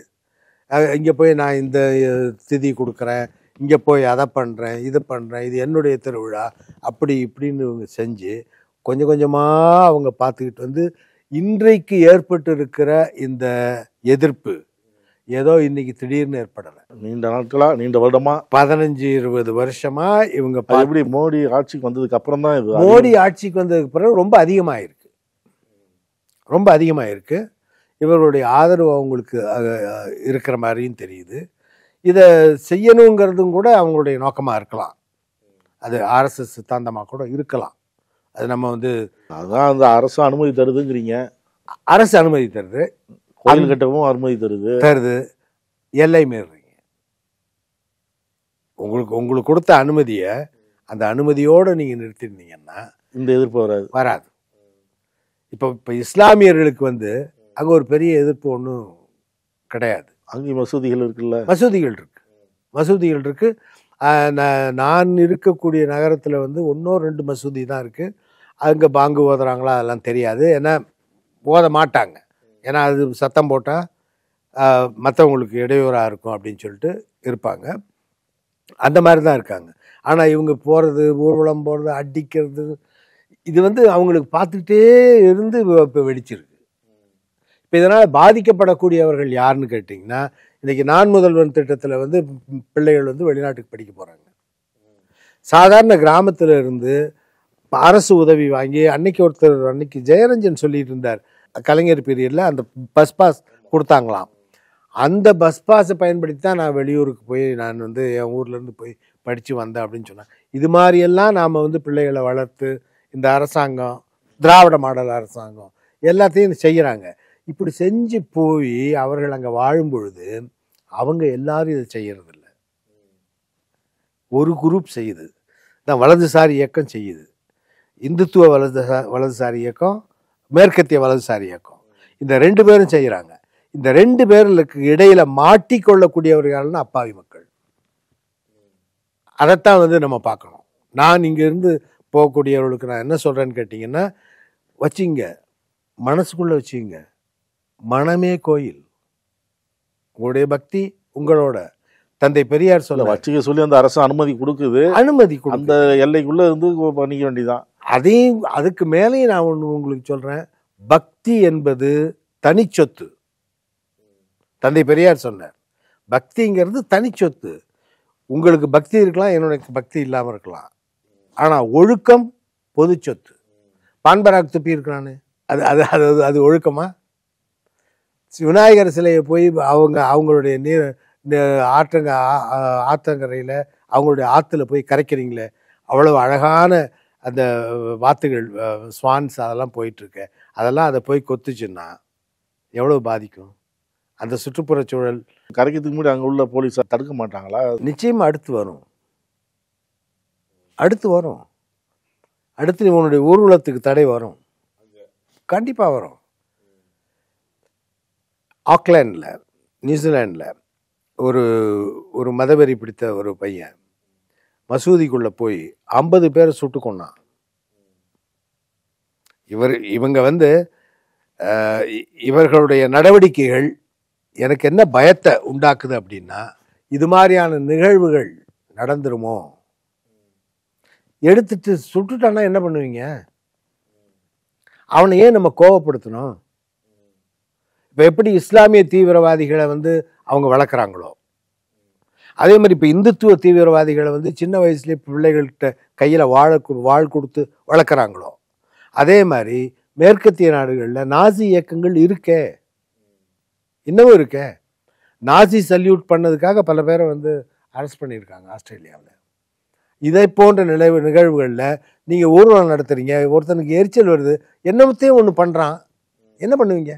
இங்கே போய் நான் இந்த திதி கொடுக்குறேன், இங்கே போய் அதை பண்ணுறேன், இது பண்ணுறேன், இது என்னுடைய திருவிழா, அப்படி இப்படின்னு இவங்க செஞ்சு கொஞ்சம் கொஞ்சமாக அவங்க பார்த்துக்கிட்டு இன்றைக்கு ஏற்பட்டு இருக்கிற இந்த எதிர்ப்பு ஏதோ இன்னைக்கு திடீர்னு ஏற்படலை. நீண்ட நாட்களாக, நீண்ட வருடமாக, 15-20 வருஷமாக இவங்க எப்படி மோடி ஆட்சிக்கு வந்ததுக்கு அப்புறம் தான் இது. மோடி ஆட்சிக்கு வந்ததுக்கு பிறகு ரொம்ப அதிகமாகிருக்கு. இவர்களுடைய ஆதரவு அவங்களுக்கு இருக்கிற மாதிரியும் தெரியுது. இதை செய்யணுங்கிறதும் கூட அவங்களுடைய நோக்கமாக இருக்கலாம், அது ஆர்எஸ்எஸ் சித்தாந்தமாக கூட இருக்கலாம். அது நம்ம அதான் அந்த அரசு அனுமதி தருதுங்கிறீங்க. அரசு அனுமதி தருது, கோயில் கட்டவும் அனுமதி தருது, எல்லை மீறுறீங்க. உங்களுக்கு கொடுத்த அனுமதியை அந்த அனுமதியோடு நீங்கள் நிறுத்திருந்தீங்கன்னா இந்த எதிர்ப்பு வராது. இப்போ இஸ்லாமியர்களுக்கு அங்கே ஒரு பெரிய எதிர்ப்பு ஒன்றும் கிடையாது. அங்கே மசூதிகள் இருக்குல்ல, மசூதிகள் இருக்கு. நான் இருக்கக்கூடிய நகரத்தில் 1-2 மசூதி தான் இருக்குது. அங்கே பாங்கு ஓதுறாங்களா அதெல்லாம் தெரியாது, ஏன்னா ஓத மாட்டாங்க, ஏன்னா அது சத்தம் போட்டால் மற்றவங்களுக்கு இடையூறாக இருக்கும் அப்படின்னு சொல்லிட்டு இருப்பாங்க. அந்த மாதிரி தான் இருக்காங்க. ஆனால் இவங்க போகிறது, ஊர்வலம் போகிறது, அடிக்கிறது, இது வந்து அவங்களுக்கு பார்த்துக்கிட்டே இருந்து இப்போ வெடிச்சிருக்கு. இப்போ இதனால் பாதிக்கப்படக்கூடியவர்கள் யாருன்னு கேட்டிங்கன்னா, இன்றைக்கி நான் முதல்வன் திட்டத்தில் வந்து பிள்ளைகள் வந்து வெளிநாட்டுக்கு படிக்க போகிறாங்க. சாதாரண கிராமத்தில் இருந்து அரசு உதவி வாங்கி, அன்னைக்கு ஜெயரஞ்சன் சொல்லிட்டு இருந்தார், கலைஞர் பீரியடில் அந்த பஸ் பாஸ் கொடுத்தாங்களாம். அந்த பஸ் பாஸை பயன்படுத்தி தான் நான் வெளியூருக்கு போய் நான் வந்து என் ஊர்லேருந்து போய் படித்து வந்தேன் அப்படின்னு சொன்னேன். இது மாதிரியெல்லாம் நாம் வந்து பிள்ளைகளை வளர்த்து இந்த அரசாங்கம், திராவிட மாடல் அரசாங்கம் எல்லாத்தையும் செய்கிறாங்க. இப்படி செஞ்சு போய் அவர்கள் அங்கே வாழும் பொழுது அவங்க எல்லாரும் இதை செய்யறதில்ல. ஒரு குரூப் செய்யுது, தான் வலதுசாரி இயக்கம் செய்யுது. இந்துத்துவ வலதுசாரி இயக்கம், மேற்கத்திய வலதுசாரி இயக்கம், இந்த 2 பேரும் செய்கிறாங்க. இந்த 2 பேருக்கு இடையில மாட்டிக்கொள்ளக்கூடியவர்கள்னு அப்பாவி மக்கள். அதைத்தான் வந்து நம்ம பார்க்கணும். நான் இங்கேருந்து போகக்கூடியவர்களுக்கு நான் என்ன சொல்கிறேன்னு கேட்டிங்கன்னா, வச்சிங்க, மனசுக்குள்ளே வச்சுங்க, மனமே கோயில், உங்களுடைய பக்தி உங்களோட. தந்தை பெரியார் சொல்ல வச்சுக்க சொல்லி அந்த அரசு அனுமதி கொடுக்குது, அந்த எல்லைக்குள்ளே இருந்து பண்ணிக்க வேண்டியதான். அதையும் அதுக்கு மேலேயும் நான் ஒன்று உங்களுக்கு சொல்கிறேன், பக்தி என்பது தனிச்சொத்து. தந்தை பெரியார் சொன்னார், பக்திங்கிறது தனிச்சொத்து. உங்களுக்கு பக்தி இருக்கலாம், என்னுடைய பக்தி இல்லாமல் இருக்கலாம், ஆனால் ஒழுக்கம் பொது சொத்து. பான்பராக் துப்பி இருக்கிறானு, அது அது அது அது ஒழுக்கமா? விநாயகர் சிலையை போய் அவங்களுடைய ஆற்றங்கரையில் அவங்களுடைய ஆற்றுல போய் கரைக்கிறீங்களே, அவ்வளவு அழகான அந்த வாத்துகள், ஸ்வான்ஸ் அதெல்லாம் போயிட்டுருக்கு, அதெல்லாம் அதை போய் கொத்துச்சுன்னா எவ்வளோ பாதிக்கும் அந்த சுற்றுப்புற சூழல்? கரைக்கிறதுக்கு முன்னாடி அங்கே உள்ள போலீஸார் தடுக்க மாட்டாங்களா? நிச்சயமாக அடுத்து வரும். அடுத்து உன்னுடைய ஊர்வலத்துக்கு தடை வரும், கண்டிப்பாக வரும். ஆக்லாண்டில், நியூசிலாண்டில் ஒரு மதவெறி பிடித்த ஒரு பையன் மசூதிக்குள்ளே போய் 50 பேரை சுட்டு கொன்னான். இவங்க வந்து இவர்களுடைய நடவடிக்கைகள் எனக்கு என்ன பயத்தை உண்டாக்குது அப்படின்னா, இது மாதிரியான நிகழ்வுகள் நடந்துருமோ. எடுத்துட்டு சுட்டுட்டான்னா என்ன பண்ணுவீங்க? அவனை ஏன் நம்ம கோவப்படுத்தணும்? இப்போ எப்படி இஸ்லாமிய தீவிரவாதிகளை வந்து அவங்க வளர்க்குறாங்களோ, அதே மாதிரி இப்போ இந்துத்துவ தீவிரவாதிகளை வந்து சின்ன வயசுலேயே பிள்ளைகள்கிட்ட கையில் வாழ் கொடுத்து வளர்க்குறாங்களோ, அதே மாதிரி மேற்கத்திய நாடுகளில் நாசி இயக்கங்கள் இருக்கே, இன்னமும் இருக்கே. நாசி சல்யூட் பண்ணதுக்காக பல பேரை வந்து அரெஸ்ட் பண்ணியிருக்காங்க ஆஸ்திரேலியாவில். இதை போன்ற நிகழ்வுகளில் நீங்கள் ஊர்வலம் நடத்துகிறீங்க, ஒருத்தனுக்கு எரிச்சல் வருது, என்னத்தையும் ஒன்று பண்ணுறான், என்ன பண்ணுவீங்க?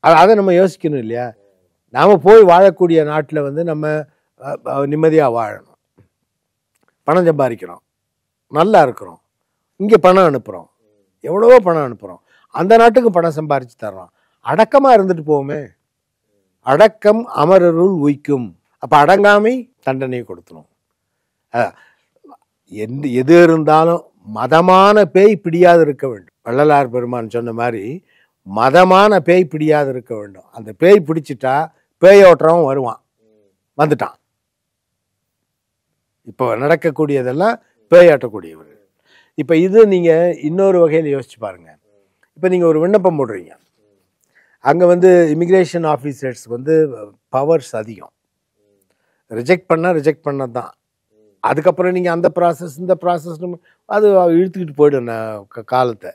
அதை நம்ம யோசிக்கணும் இல்லையா? நாம் போய் வாழக்கூடிய நாட்டில் வந்து நம்ம நிம்மதியாக வாழணும், பணம் சம்பாதிக்கிறோம், நல்லா இருக்கிறோம், இங்கே பணம் அனுப்புகிறோம், எவ்வளவோ பணம் அனுப்புகிறோம், அந்த நாட்டுக்கு பணம் சம்பாரித்து தர்றோம். அடக்கமாக இருந்துட்டு போவோமே. அடக்கம் அமரருள் உய்க்கும். அப்போ அடங்காமை தண்டனை கொடுத்துரும். எது இருந்தாலும் மதமான பேய் பிடியாது இருக்க வேண்டும். வள்ளலார் பெருமான் சொன்ன மாதிரி மதமான பேய் பிடியாது இருக்க வேண்டும். அந்த பேய் பிடிச்சிட்டா பேயோட்டுறவன் வருவான், வந்துட்டான். இப்போ நடக்கக்கூடியதெல்லாம் பேயாட்டக்கூடியவர். இப்போ இது நீங்கள் இன்னொரு வகையில் யோசிச்சு பாருங்கள். இப்போ நீங்கள் ஒரு விண்ணப்பம் போடுறீங்க, அங்கே வந்து இமிக்ரேஷன் ஆஃபீஸர்ஸ் வந்து பவர்ஸ் அதிகம். ரிஜெக்ட் பண்ணது தான். அதுக்கப்புறம் நீங்கள் அந்த ப்ராசஸ் இந்த ப்ராசஸ் அது இழுத்துக்கிட்டு போய்டும் காலத்தை.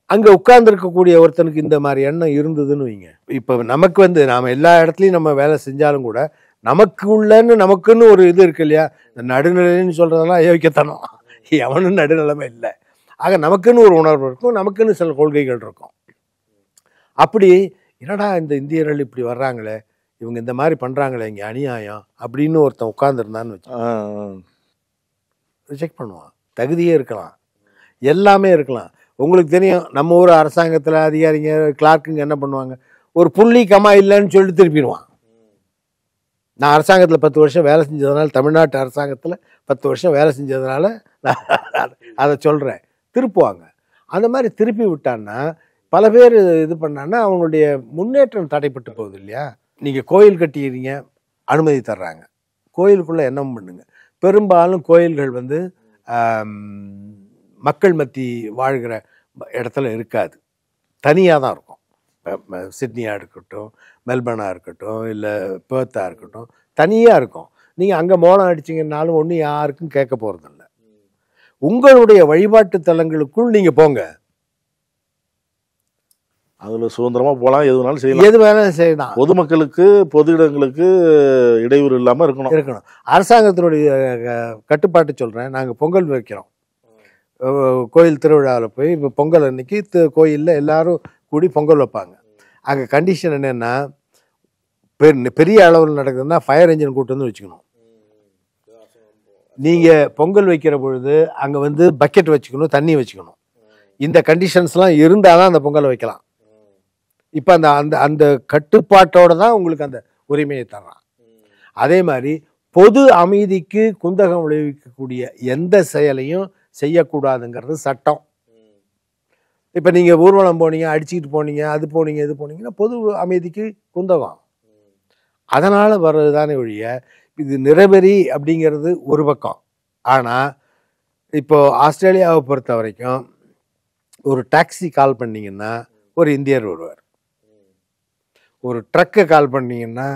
அங்கே உட்கார்ந்துருக்கக்கூடிய ஒருத்தனுக்கு இந்த மாதிரி எண்ணம் இருந்ததுன்னு வைங்க. இப்போ நமக்கு வந்து நாம் எல்லா இடத்துலையும் நம்ம வேலை செஞ்சாலும் கூட நமக்குன்னு ஒரு இது இருக்கு இல்லையா? இந்த நடுநிலைன்னு சொல்கிறதெல்லாம் யோக்கியத்தனம், எவனும் நடுநிலைமை இல்லை. ஆக நமக்குன்னு ஒரு உணர்வு இருக்கும், நமக்குன்னு சில கொள்கைகள் இருக்கும். அப்படி என்னடா இந்த இந்தியர்கள் இப்படி வர்றாங்களே, இவங்க இந்த மாதிரி பண்ணுறாங்களே, இங்கே அநியாயம் அப்படின்னு ஒருத்தன் உட்காந்துருந்தான்னு வச்சு ரிஜெக்ட் பண்ணுவான். தகுதியே இருக்கலாம், எல்லாமே இருக்கலாம். உங்களுக்கு தெரியும், நம்ம ஊர் அரசாங்கத்தில் அதிகாரிங்க கிளார்க்குங்க என்ன பண்ணுவாங்க, ஒரு புள்ளி கமா இல்லைன்னு சொல்லி திருப்பிடுவான். நான் அரசாங்கத்தில் 10 வருஷம் வேலை செஞ்சதுனால, தமிழ்நாட்டு அரசாங்கத்தில் 10 வருஷம் வேலை செஞ்சதுனால நான் அதை சொல்கிறேன், திருப்புவாங்க. அந்த மாதிரி திருப்பி விட்டான்னா பல பேர் இது பண்ணான்னா அவங்களுடைய முன்னேற்றம் தடைப்பட்டு போகுது இல்லையா? நீங்கள் கோயில் கட்டிக்கிறீங்க, அனுமதி தர்றாங்க, கோயிலுக்குள்ளே என்ன பண்ணுங்க. பெரும்பாலும் கோயில்கள் வந்து மக்கள் மத்தி வாழ்கிற இடத்துல இருக்காது, தனியாக தான் இருக்கும். சிட்னியாக இருக்கட்டும், மெல்பர்னாக இருக்கட்டும், இல்லை பேர்த்தாக இருக்கட்டும், தனியாக இருக்கும். நீங்கள் அங்கே மோளம் அடிச்சிங்கன்னாலும் ஒன்றும் யாருக்கும் கேட்க போகிறதில்ல. உங்களுடைய வழிபாட்டு தலங்களுக்குள் நீங்கள் போங்க, அதில் சுதந்திரமாக போகலாம், எது வேணாலும் செய்யலாம், எது வேணாலும் செய்யலாம். பொதுமக்களுக்கு பொது இடங்களுக்கு இடையூறு இல்லாமல் இருக்கணும். அரசாங்கத்தினுடைய கட்டுப்பாட்டு சொல்கிறேன். நாங்கள் பொங்கல் வைக்கிறோம், கோயில் திருவிழாவில் போய் இப்போ பொங்கல் அன்னைக்கு கோயிலில் எல்லாரும் கூடி பொங்கல் வைப்பாங்க. அங்கே கண்டிஷன் என்னென்னா, பெரிய அளவில் நடக்குதுன்னா ஃபயர் என்ஜின் கூட்டு வந்து வச்சுக்கணும். நீங்கள் பொங்கல் வைக்கிற பொழுது அங்கே வந்து பக்கெட் வச்சுக்கணும், தண்ணி வச்சுக்கணும். இந்த கண்டிஷன்ஸ்லாம் இருந்தால் தான் அந்த பொங்கலை வைக்கலாம். இப்போ அந்த அந்த அந்த கட்டுப்பாட்டோடு தான் உங்களுக்கு அந்த உரிமையை தர்றான். அதே மாதிரி பொது அமைதிக்கு குந்தகம் விளைவிக்கக்கூடிய எந்த செயலையும் செய்யக்கூடாதுங்கிறது சட்டம். இப்போ நீங்கள் ஊர்வலம் போனீங்க, அடிச்சுக்கிட்டு போனீங்க, அது போனீங்க, இது போனீங்கன்னா பொது அமைதிக்கு குந்தகம். அதனால் வர்றது தானே ஒழிய இது நிறவெறி அப்படிங்கிறது ஒரு பக்கம். ஆனால் இப்போது ஆஸ்திரேலியாவை பொறுத்த வரைக்கும் ஒரு டாக்ஸி கால் பண்ணிங்கன்னா ஒரு இந்தியர் வருவார், ஒரு ட்ரக்கை கால் பண்ணிங்கன்னா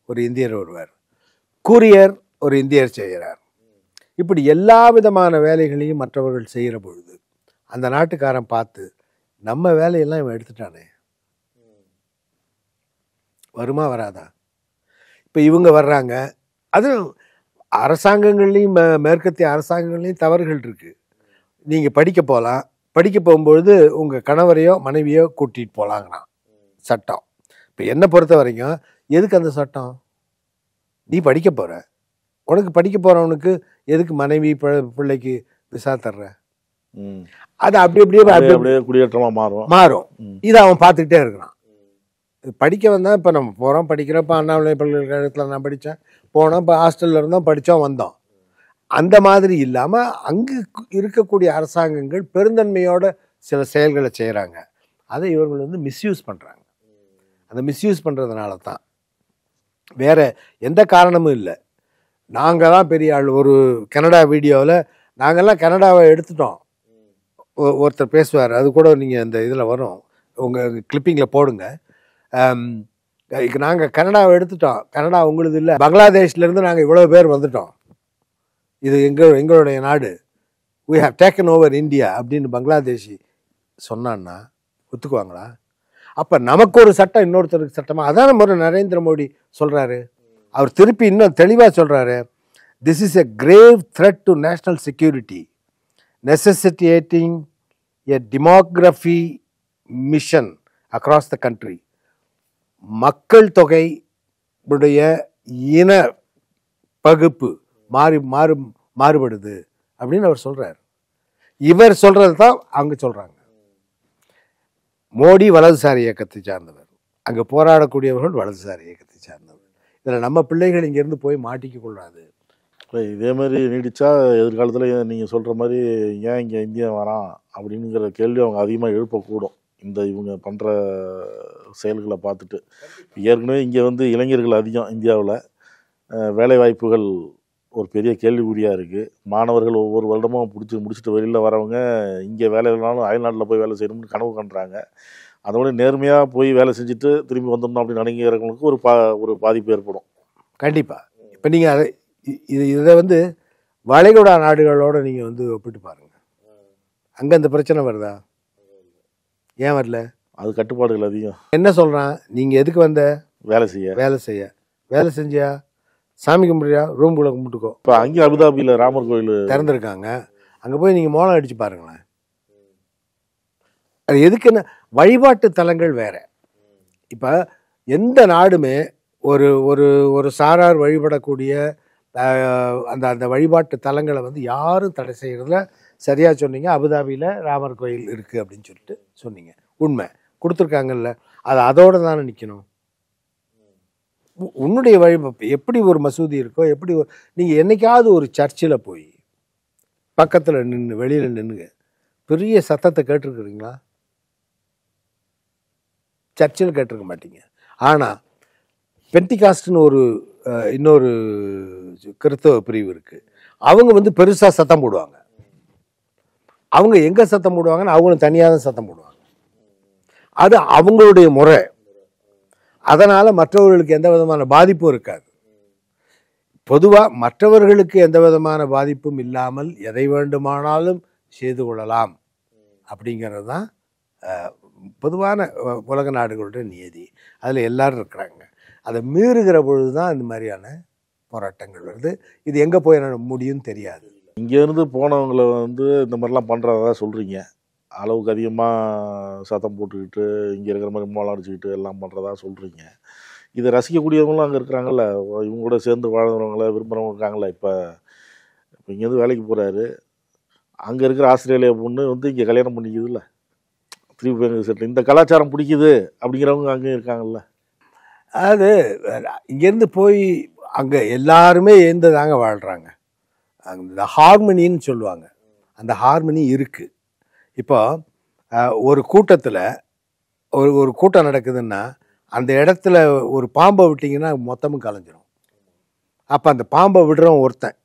ஒரு இந்தியர் வருவார், கூரியர் ஒரு இந்தியர் செய்கிறார். இப்படி எல்லா விதமான வேலைகளையும் மற்றவர்கள் செய்கிற பொழுது அந்த நாட்டுக்காரன் பார்த்து நம்ம வேலையெல்லாம் இவன் எடுத்துட்டானே, வருமா வராதா? இப்போ இவங்க வர்றாங்க. அது அரசாங்கங்கள்லேயும் மேற்கத்திய அரசாங்கங்கள்லேயும் தவறுகள் இருக்குது. நீங்கள் படிக்க போகலாம், படிக்க போகும்பொழுது உங்கள் கணவரையோ மனைவியோ கூட்டிகிட்டு போகலாங்கண்ணா சட்டம். இப்போ என்னை பொறுத்த வரைக்கும் எதுக்கு அந்த சட்டம்? நீ படிக்க போகிற, உனக்கு படிக்க போகிறவனுக்கு எதுக்கு மனைவி பிள்ளைக்கு விசா தர்ற? அது அப்படியே குடியேற்றமாக மாறும். இதை அவன் பார்த்துக்கிட்டே இருக்கிறான். படிக்க வந்தால் இப்போ நம்ம போகிறோம், படிக்கிறோம். இப்போ அண்ணாமலை பல்கலைக்கழகத்தில் நான் படித்தேன், போனோம், இப்போ ஹாஸ்டலில் இருந்தோம், படித்தோம், வந்தோம். அந்த மாதிரி இல்லாமல் அங்கு இருக்கக்கூடிய அரசாங்கங்கள் பெருந்தன்மையோட சில செயல்களை செய்கிறாங்க. அதை இவர்கள் வந்து மிஸ்யூஸ் பண்ணுறாங்க. அந்த மிஸ்யூஸ் பண்ணுறதுனால தான், வேறு எந்த காரணமும் இல்லை. நாங்கள் தான் பெரிய ஆள். ஒரு கனடா வீடியோவில் நாங்கள்லாம் கனடாவை எடுத்துட்டோம், ஒருத்தர் பேசுவார், அது கூட நீங்கள் இந்த இதில் வரும், உங்கள் கிளிப்பிங்கில் போடுங்க. நாங்கள் கனடாவை எடுத்துட்டோம், கனடா உங்களுது இல்லை, பங்களாதேஷ்லேருந்து நாங்கள் இவ்வளோ பேர் வந்துட்டோம், இது எங்களுடைய நாடு, we have taken over India அப்படின்னு பங்களாதேஷி சொன்னான்னா ஒத்துக்குவாங்களா? அப்போ நமக்கு ஒரு சட்டம் இன்னொருத்தருக்கு சட்டமா? அதான் நம்ம நரேந்திர மோடி சொல்கிறாரு. அவர் திருப்பி இன்னும் தெளிவாக சொல்கிறாரு, this is a grave threat to national security necessitating a demography mission across the country. மக்கள் தொகை உடைய இன பகுப்பு மாறுபடுது அப்படின்னு அவர் சொல்றார். இவர் சொல்றது தான் அவங்க சொல்றாங்க. மோடி வலதுசாரி இயக்கத்தை சார்ந்தவர், அங்கே போராடக்கூடியவர்கள் வலதுசாரி இயக்கத்தை சார்ந்தவர். இதில் நம்ம பிள்ளைகள் இங்கேருந்து போய் மாட்டிக்க கொள்ளாது. இதே மாதிரி நீடிச்சா எதிர்காலத்தில் நீங்கள் சொல்கிற மாதிரி ஏன் இங்கே இந்தியா வரான் அப்படிங்கிற கேள்வி அவங்க அதிகமாக எழுப்பக்கூடும், இந்த இவங்க பண்ணுற செயல்களை பார்த்துட்டு. ஏற்கனவே இங்கே வந்து இளைஞர்கள் அதிகம் இந்தியாவில், வேலைவாய்ப்புகள் ஒரு பெரிய கேள்விக்குறியாக இருக்குது. மாணவர்கள் ஒவ்வொரு வருடமும் முடிச்சுட்டு வெளியில் வரவங்க இங்கே வேலை இல்லைனாலும் அயல்நாட்டில் போய் வேலை செய்யணும்னு கனவு காண்றாங்க. அதோட நேர்மையாக போய் வேலை செஞ்சுட்டு திரும்பி வந்துடணும் அப்படின்னு நினைக்கிறவங்களுக்கு ஒரு பாதிப்பு ஏற்படும். கண்டிப்பாக. இப்போ நீங்கள் அதை இதை வந்து வளைகுடா நாடுகளோடு நீங்கள் வந்து ஒப்பிட்டு பாருங்கள். அங்கே அந்த பிரச்சனை வருதா? ஏன் வரல? அது கட்டுப்பாடுகள் அதிகம். என்ன சொல்கிறான், நீங்கள் எதுக்கு வந்த? வேலை செய்ய. வேலை செஞ்சியா? சாமி கும்பிட்றியா? ரூம்குள்ளே கும்பிட்டுக்கோ. இப்போ அங்கேயும் அபுதாபியில் ராமர் கோயில் திறந்துருக்காங்க, அங்கே போய் நீங்கள் மோளம் அடித்து பாருங்களேன். அது எதுக்குன்னு, வழிபாட்டு தலங்கள் வேறு. இப்போ எந்த நாடுமே ஒரு ஒரு ஒரு சாரார் வழிபடக்கூடிய அந்த அந்த வழிபாட்டு தலங்களை வந்து யாரும் தடை செய்கிறதுல சரியாக சொன்னீங்க. அபுதாபியில் ராமர் கோயில் இருக்குது அப்படின்னு சொல்லிட்டு சொன்னீங்க, உண்மை கொடுத்துருக்காங்கல்ல, அது அதோடு தானே நிற்கணும். உன்னுடைய எப்படி ஒரு மசூதி இருக்கோ, எப்படி நீங்கள் என்னைக்காவது ஒரு சர்ச்சில் போய் பக்கத்தில் நின்று வெளியில் நின்றுங்க, பெரிய சத்தத்தை கேட்டிருக்கிறீங்களா? சர்ச்சில் கேட்டிருக்க மாட்டீங்க. ஆனால் பென்டிகாஸ்ட்னு ஒரு இன்னொரு கிறிஸ்தவ பிரிவு இருக்குது, அவங்க வந்து பெருசாக சத்தம் போடுவாங்க. அவங்க எங்கே சத்தம் போடுவாங்கன்னு அவங்களும் தனியாக தான் சத்தம் போடுவாங்க. அது அவங்களுடைய முறை. அதனால் மற்றவர்களுக்கு எந்த விதமான பாதிப்பும் இருக்காது. பொதுவாக மற்றவர்களுக்கு எந்த விதமான பாதிப்பும் இல்லாமல் எதை வேண்டுமானாலும் செய்து கொள்ளலாம் அப்படிங்கிறது தான் பொதுவான உலக நாடுகளுடைய நியதி. அதில் எல்லாரும் இருக்கிறாங்க. அதை மீறுகிற பொழுது தான் இந்த மாதிரியான போராட்டங்கள் வருது. இது எங்கே போய் முடியும்னு தெரியாது. இங்கேருந்து போனவங்களை வந்து இந்த மாதிரிலாம் பண்ணுறதா சொல்கிறீங்க. அளவுக்கு அதிகமாக சத்தம் போட்டுக்கிட்டு இங்கே இருக்கிற மாதிரி மோளம் அடிச்சுக்கிட்டு எல்லாம் பண்ணுறதா சொல்கிறீங்க. இதை ரசிக்கக்கூடியவங்களும் அங்கே இருக்கிறாங்கல்ல, இவங்க கூட சேர்ந்து வாழ்கிறவங்கள விரும்புகிறவங்க இருக்காங்களா? இப்போ இங்கேருந்து வேலைக்கு போகிறாரு, அங்கே இருக்கிற ஆஸ்திரேலியா பொண்ணு வந்து இங்கே கல்யாணம் பண்ணிக்குதுல்ல, திருப்பி எங்கள் செட்டில் இந்த கலாச்சாரம் பிடிக்குது அப்படிங்கிறவங்க அங்கேயும் இருக்காங்கல்ல. அது இங்கேருந்து போய் அங்கே எல்லாருமே ஏந்து தாங்க வாழ்கிறாங்க. அந்த ஹார்மனின்னு சொல்லுவாங்க, அந்த ஹார்மனி இருக்குது. இப்போ ஒரு கூட்டத்தில் ஒரு கூட்டம் நடக்குதுன்னா அந்த இடத்துல ஒரு பாம்பை விட்டிங்கன்னா மொத்தமும் கலைஞ்சிரும். அப்போ அந்த பாம்பை விடுறவன் ஒருத்தன்.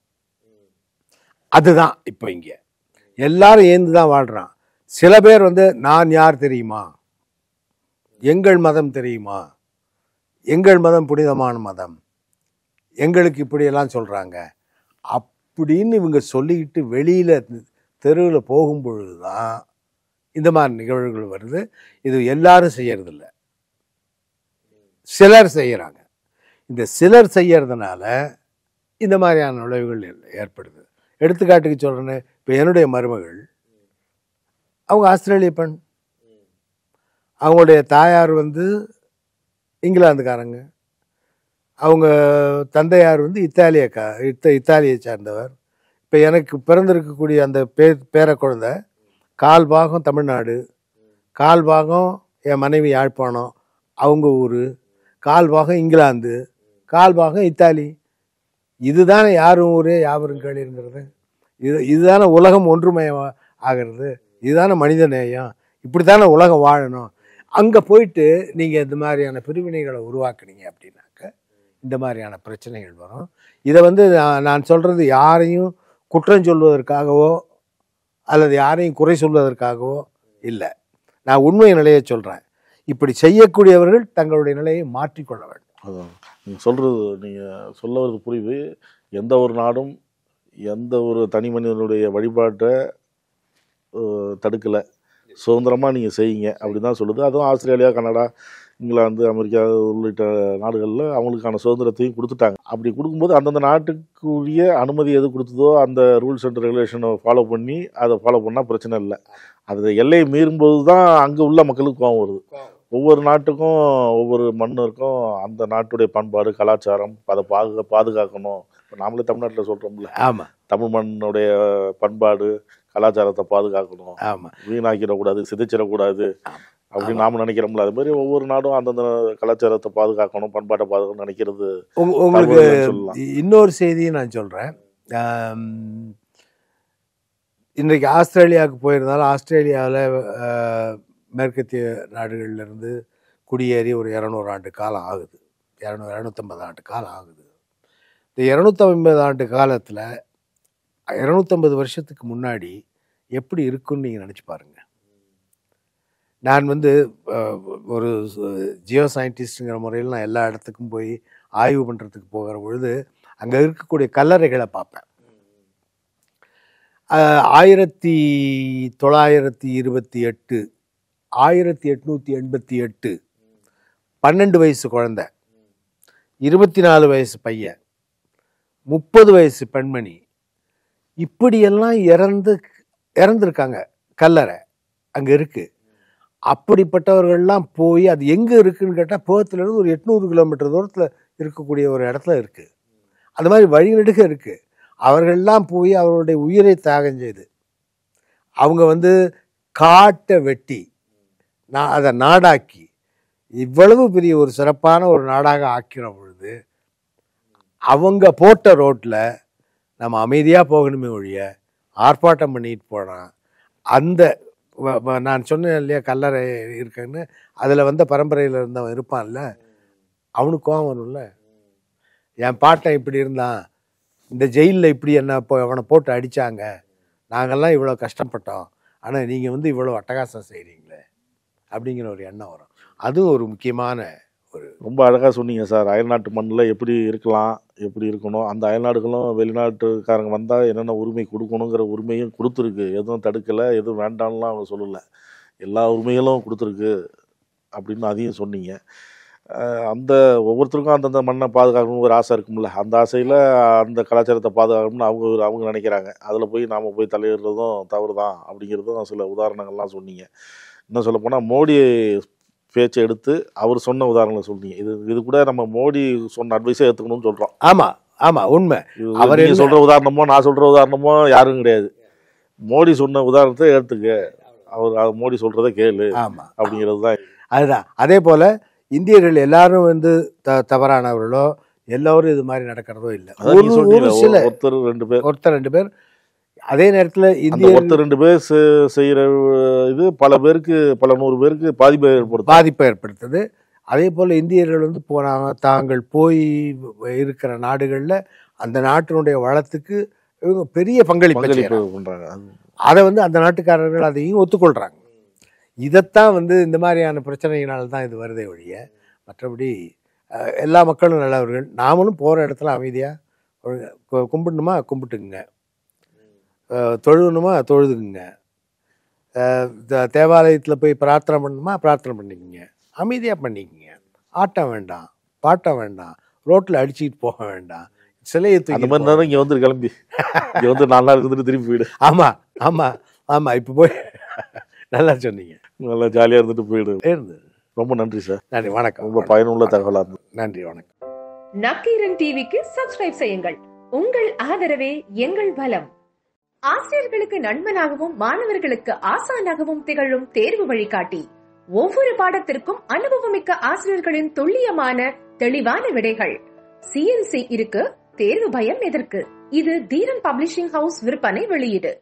அதுதான் இப்போ இங்கே எல்லாரும் ஏந்து தான் வாழ்கிறான். சில பேர் வந்து நான் யார் தெரியுமா, எங்கள் மதம் தெரியுமா, எங்கள் மதம் புனிதமான மதம், எங்களுக்கு இப்படியெல்லாம் சொல்கிறாங்க அப்படின்னு இவங்க சொல்லிக்கிட்டு வெளியில் தெருவில் போகும்பொழுது தான் இந்த மாதிரி நிகழ்வுகள் வருது. இது எல்லாரும் செய்யறதில்ல, சிலர் செய்கிறாங்க. இந்த சிலர் செய்யறதுனால இந்த மாதிரியான நுழைவுகள் ஏற்படுது. எடுத்துக்காட்டுக்கு சொல்கிறேன்னு, இப்போ என்னுடைய மருமகள் அவங்க ஆஸ்திரேலிய பெண், அவங்களுடைய தாயார் வந்து இங்கிலாந்துக்காரங்க, அவங்க தந்தையார் வந்து இத்தாலியை சார்ந்தவர். இப்போ எனக்கு பிறந்திருக்கக்கூடிய அந்த பேர குழந்தை கால் பாகம் தமிழ்நாடு, கால் பாகம் என் மனைவி யாழ்ப்பாணம் அவங்க ஊர், கால் பாகம் இங்கிலாந்து, கால் பாகம் இத்தாலி. இதுதானே யாரும் ஊரே யாவரும் கேளுங்கிறது. இதுதானே உலகம் ஒன்றுமயம் ஆகிறது. இதுதானே மனித நேயம். இப்படி தானே உலகம் வாழணும். அங்கே போயிட்டு நீங்கள் இந்த மாதிரியான பிரிவினைகளை உருவாக்குனீங்க அப்படின்னாக்க இந்த மாதிரியான பிரச்சனைகள் வரும். இதை வந்து நான் சொல்கிறது யாரையும் குற்றம் சொல்வதற்காகவோ அல்லது யாரையும் குறை சொல்வதற்காகவோ இல்லை. நான் உண்மை நிலையை சொல்கிறேன். இப்படி செய்யக்கூடியவர்கள் தங்களுடைய நிலையை மாற்றிக்கொள்ள வேண்டும். அதான் நீங்கள் சொல்கிறது, நீங்கள் சொல்ல வருது புரியுது. எந்த ஒரு நாடும் எந்த ஒரு தனி மனிதனுடைய வழிபாட்டை தடுக்கலை, சுதந்திரமாக நீங்கள் செய்யுங்க அப்படி தான் சொல்லுது. அதுவும் ஆஸ்திரேலியா, கனடா, இங்கிலாந்து, அமெரிக்கா உள்ளிட்ட நாடுகளில் அவங்களுக்கான சுதந்திரத்தையும் கொடுத்துட்டாங்க. அப்படி கொடுக்கும்போது அந்தந்த நாட்டுக்குரிய அனுமதி எது கொடுத்ததோ அந்த ரூல்ஸ் அண்ட் ரெகுலேஷனை ஃபாலோ பண்ணி அதை ஃபாலோ பண்ணால் பிரச்சனை இல்லை. அது எல்லையை மீறும்போது தான் அங்கே உள்ள மக்களுக்கு கோவம் வருது. ஒவ்வொரு நாட்டுக்கும் ஒவ்வொரு மண்ணுக்கும் அந்த நாட்டுடைய பண்பாடு கலாச்சாரம் அதை பாதுகாக்கணும். இப்போ நாமளே தமிழ்நாட்டில் சொல்கிறோம்ல, ஆமாம், தமிழ் மண்ணுடைய பண்பாடு கலாச்சாரத்தை பாதுகாக்கணும், ஆமாம், வீணாக்கிடக்கூடாது, சிதைச்சிடக்கூடாது அப்படின்னு நாம நினைக்கிறோம்ல. அது மாதிரி ஒவ்வொரு நாடும் அந்தந்த கலாச்சாரத்தை பாதுகாக்கணும், பண்பாட்டை பாதுகாக்கணும் நினைக்கிறது. உங்களுக்கு இன்னொரு செய்தியும் நான் சொல்கிறேன். இன்றைக்கு ஆஸ்திரேலியாவுக்கு போயிருந்தாலும் ஆஸ்திரேலியாவில் மேற்கத்திய நாடுகளிலிருந்து குடியேறி ஒரு 200 ஆண்டு காலம் ஆகுது, 250 ஆண்டு காலம் ஆகுது. இந்த 250 ஆண்டு காலத்தில் 250 வருஷத்துக்கு முன்னாடி எப்படி இருக்குன்னு நீங்கள் நினச்சி பாருங்கள். நான் வந்து ஒரு ஜியோ சயின்டிஸ்ட்டுங்கிற முறையில் நான் எல்லா இடத்துக்கும் போய் ஆய்வு பண்ணுறதுக்கு போகிற பொழுது அங்கே இருக்கக்கூடிய கல்லறைகளை பார்ப்பேன். 1928 1888 12 வயசு குழந்தை, 24 வயசு பையன், 30 வயசு பெண்மணி, இப்படியெல்லாம் இறந்துருக்காங்க. கல்லறை அங்கே இருக்குது. அப்படிப்பட்டவர்கள்லாம் போய் அது எங்கே இருக்குதுன்னு கேட்டால் பேர்த்துலேருந்து ஒரு 800 கிலோமீட்டர் தூரத்தில் இருக்கக்கூடிய ஒரு இடத்துல இருக்குது. அந்த மாதிரி வழிநெடுக இருக்குது. அவர்கள்லாம் போய் அவர்களுடைய உயிரை தியாகம் செய்து அவங்க வந்து காட்டை வெட்டி அதை நாடாக்கி இவ்வளவு பெரிய ஒரு சிறப்பான ஒரு நாடாக ஆக்கிற பொழுது அவங்க போட்ட ரோட்டில் நம்ம அமைதியாக போகணுமே ஒழிய ஆர்ப்பாட்டம் பண்ணிட்டு போனால் அந்த நான் சொன்னேன் இல்லையா கல்லறை இருக்குன்னு, அதில் வந்த பரம்பரையில் இருந்தவன் இருப்பான்ல, அவனுக்கு கோவம் வரும்ல. என் பாட்டன் இப்படி இருந்தான், இந்த ஜெயிலில் இப்படி என்ன அவனை போட்டு அடித்தாங்க, நாங்கள்லாம் இவ்வளோ கஷ்டப்பட்டோம், ஆனால் நீங்கள் வந்து இவ்வளோ அட்டகாசம் செய்கிறீங்களே அப்படிங்கிற ஒரு எண்ணம் வரும். அதுவும் ஒரு முக்கியமான ஒரு. ரொம்ப அழகாக சொன்னீங்க சார். அயல்நாட்டு மண்ணில் எப்படி இருக்கலாம், எப்படி இருக்கணும், அந்த அயல்நாடுகளும் வெளிநாட்டுக்காரங்க வந்தால் என்னென்ன உரிமை கொடுக்கணுங்கிற உரிமையும் கொடுத்துருக்கு. எதுவும் தடுக்கலை, எதுவும் வேண்டாம்லாம் அவங்க சொல்லலை, எல்லா உரிமைகளும் கொடுத்துருக்கு அப்படின்னு அதையும் சொன்னீங்க. அந்த ஒவ்வொருத்தருக்கும் அந்தந்த மண்ணை பாதுகாக்கணும்னு ஒரு ஆசை இருக்கும்ல, அந்த ஆசையில் அந்த கலாச்சாரத்தை பாதுகாக்கணும்னு அவங்க நினைக்கிறாங்க. அதில் போய் நாம் போய் தலையிடுறதும் தவறு தான் அப்படிங்கிறதும் சில உதாரணங்கள்லாம் சொன்னீங்க. இன்னும் சொல்லப்போனால் மோடி பேச்சை எடுத்து அவர் சொன்ன உதாரணங்களை சொன்னீங்க. இது கூட நம்ம மோடி சொன்ன அட்வைஸே எடுத்துக்கணும்னு சொல்கிறோம். ஆமாம் உண்மை. அவர் சொல்கிற உதாரணமோ நான் சொல்கிற உதாரணமோ யாரும் கிடையாது. மோடி சொன்ன உதாரணத்தை எடுத்துக்க, அவர் மோடி சொல்கிறத கேளு அப்படிங்கிறது தான். அதுதான். அதே போல் இந்தியர்கள் எல்லாரும் வந்து தவறானவர்களோ எல்லோரும் இது மாதிரி நடக்கிறதோ இல்லை. சில ஒருத்தர் ரெண்டு பேர் அதே நேரத்தில் இந்திய ஒருத்தர் ரெண்டு பேர் செய்கிற இது பல பேருக்கு, பல 100 பேருக்கு பாதிப்பை ஏற்படுத்துது. அதே போல் இந்தியர்கள் வந்து போனாங்க, தாங்கள் போய் இருக்கிற நாடுகளில் அந்த நாட்டினுடைய வளத்துக்கு இவங்க பெரிய பங்களிப்பு பண்ணுறாங்க. அதை வந்து அந்த நாட்டுக்காரர்கள் அதையும் ஒத்துக்கொள்கிறாங்க. இதைத்தான் வந்து இந்த மாதிரியான பிரச்சனையினால தான் இது வருதே ஒழிய மற்றபடி எல்லா மக்களும் நல்லவர்கள். நாமளும் போகிற இடத்துல அமைதியாக கும்பிடணுமா கும்பிட்டுக்குங்க, தொழுகணுமா தொழுதுக்குங்க, தேவாலயத்தில் போய் பிரார்த்தனை பண்ணணுமா பிரார்த்தனை பண்ணிக்கோங்க, அமைதியாக பண்ணிக்கோங்க. ஆட்டம் வேண்டாம், பாட்டம் வேண்டாம், ரோட்டில் அடிச்சுக்கிட்டு போக வேண்டாம், சிலையை தூக்கி இங்கே வந்து கிளம்பி இங்கே வந்து 4 நாள் இருந்துட்டு திரும்பி போயிடு. ஆமாம் இப்போ போய் நல்லா சொன்னீங்க, நல்லா ஜாலியாக இருந்துட்டு போயிடு. ரொம்ப நன்றி சார். நன்றி, வணக்கம். ரொம்ப பயனுள்ள தகவலாக இருந்தது. நன்றி, வணக்கம். நக்கீரன் டிவிக்கு சப்ஸ்கிரைப் செய்யுங்கள். உங்கள் ஆதரவே எங்கள் பலம். ஆசிரியர்களுக்கு நண்பனாகவும் மாணவர்களுக்கு ஆசானாகவும் திகழும் தேர்வு வழிகாட்டி. ஒவ்வொரு பாடத்திற்கும் அனுபவமிக்க ஆசிரியர்களின் துல்லியமான தெளிவான விடைகள். CNC இருக்கு, தேர்வு பயம் எதற்கு? இது தீரன் பப்ளிஷிங் ஹவுஸ் விற்பனை வெளியீடு.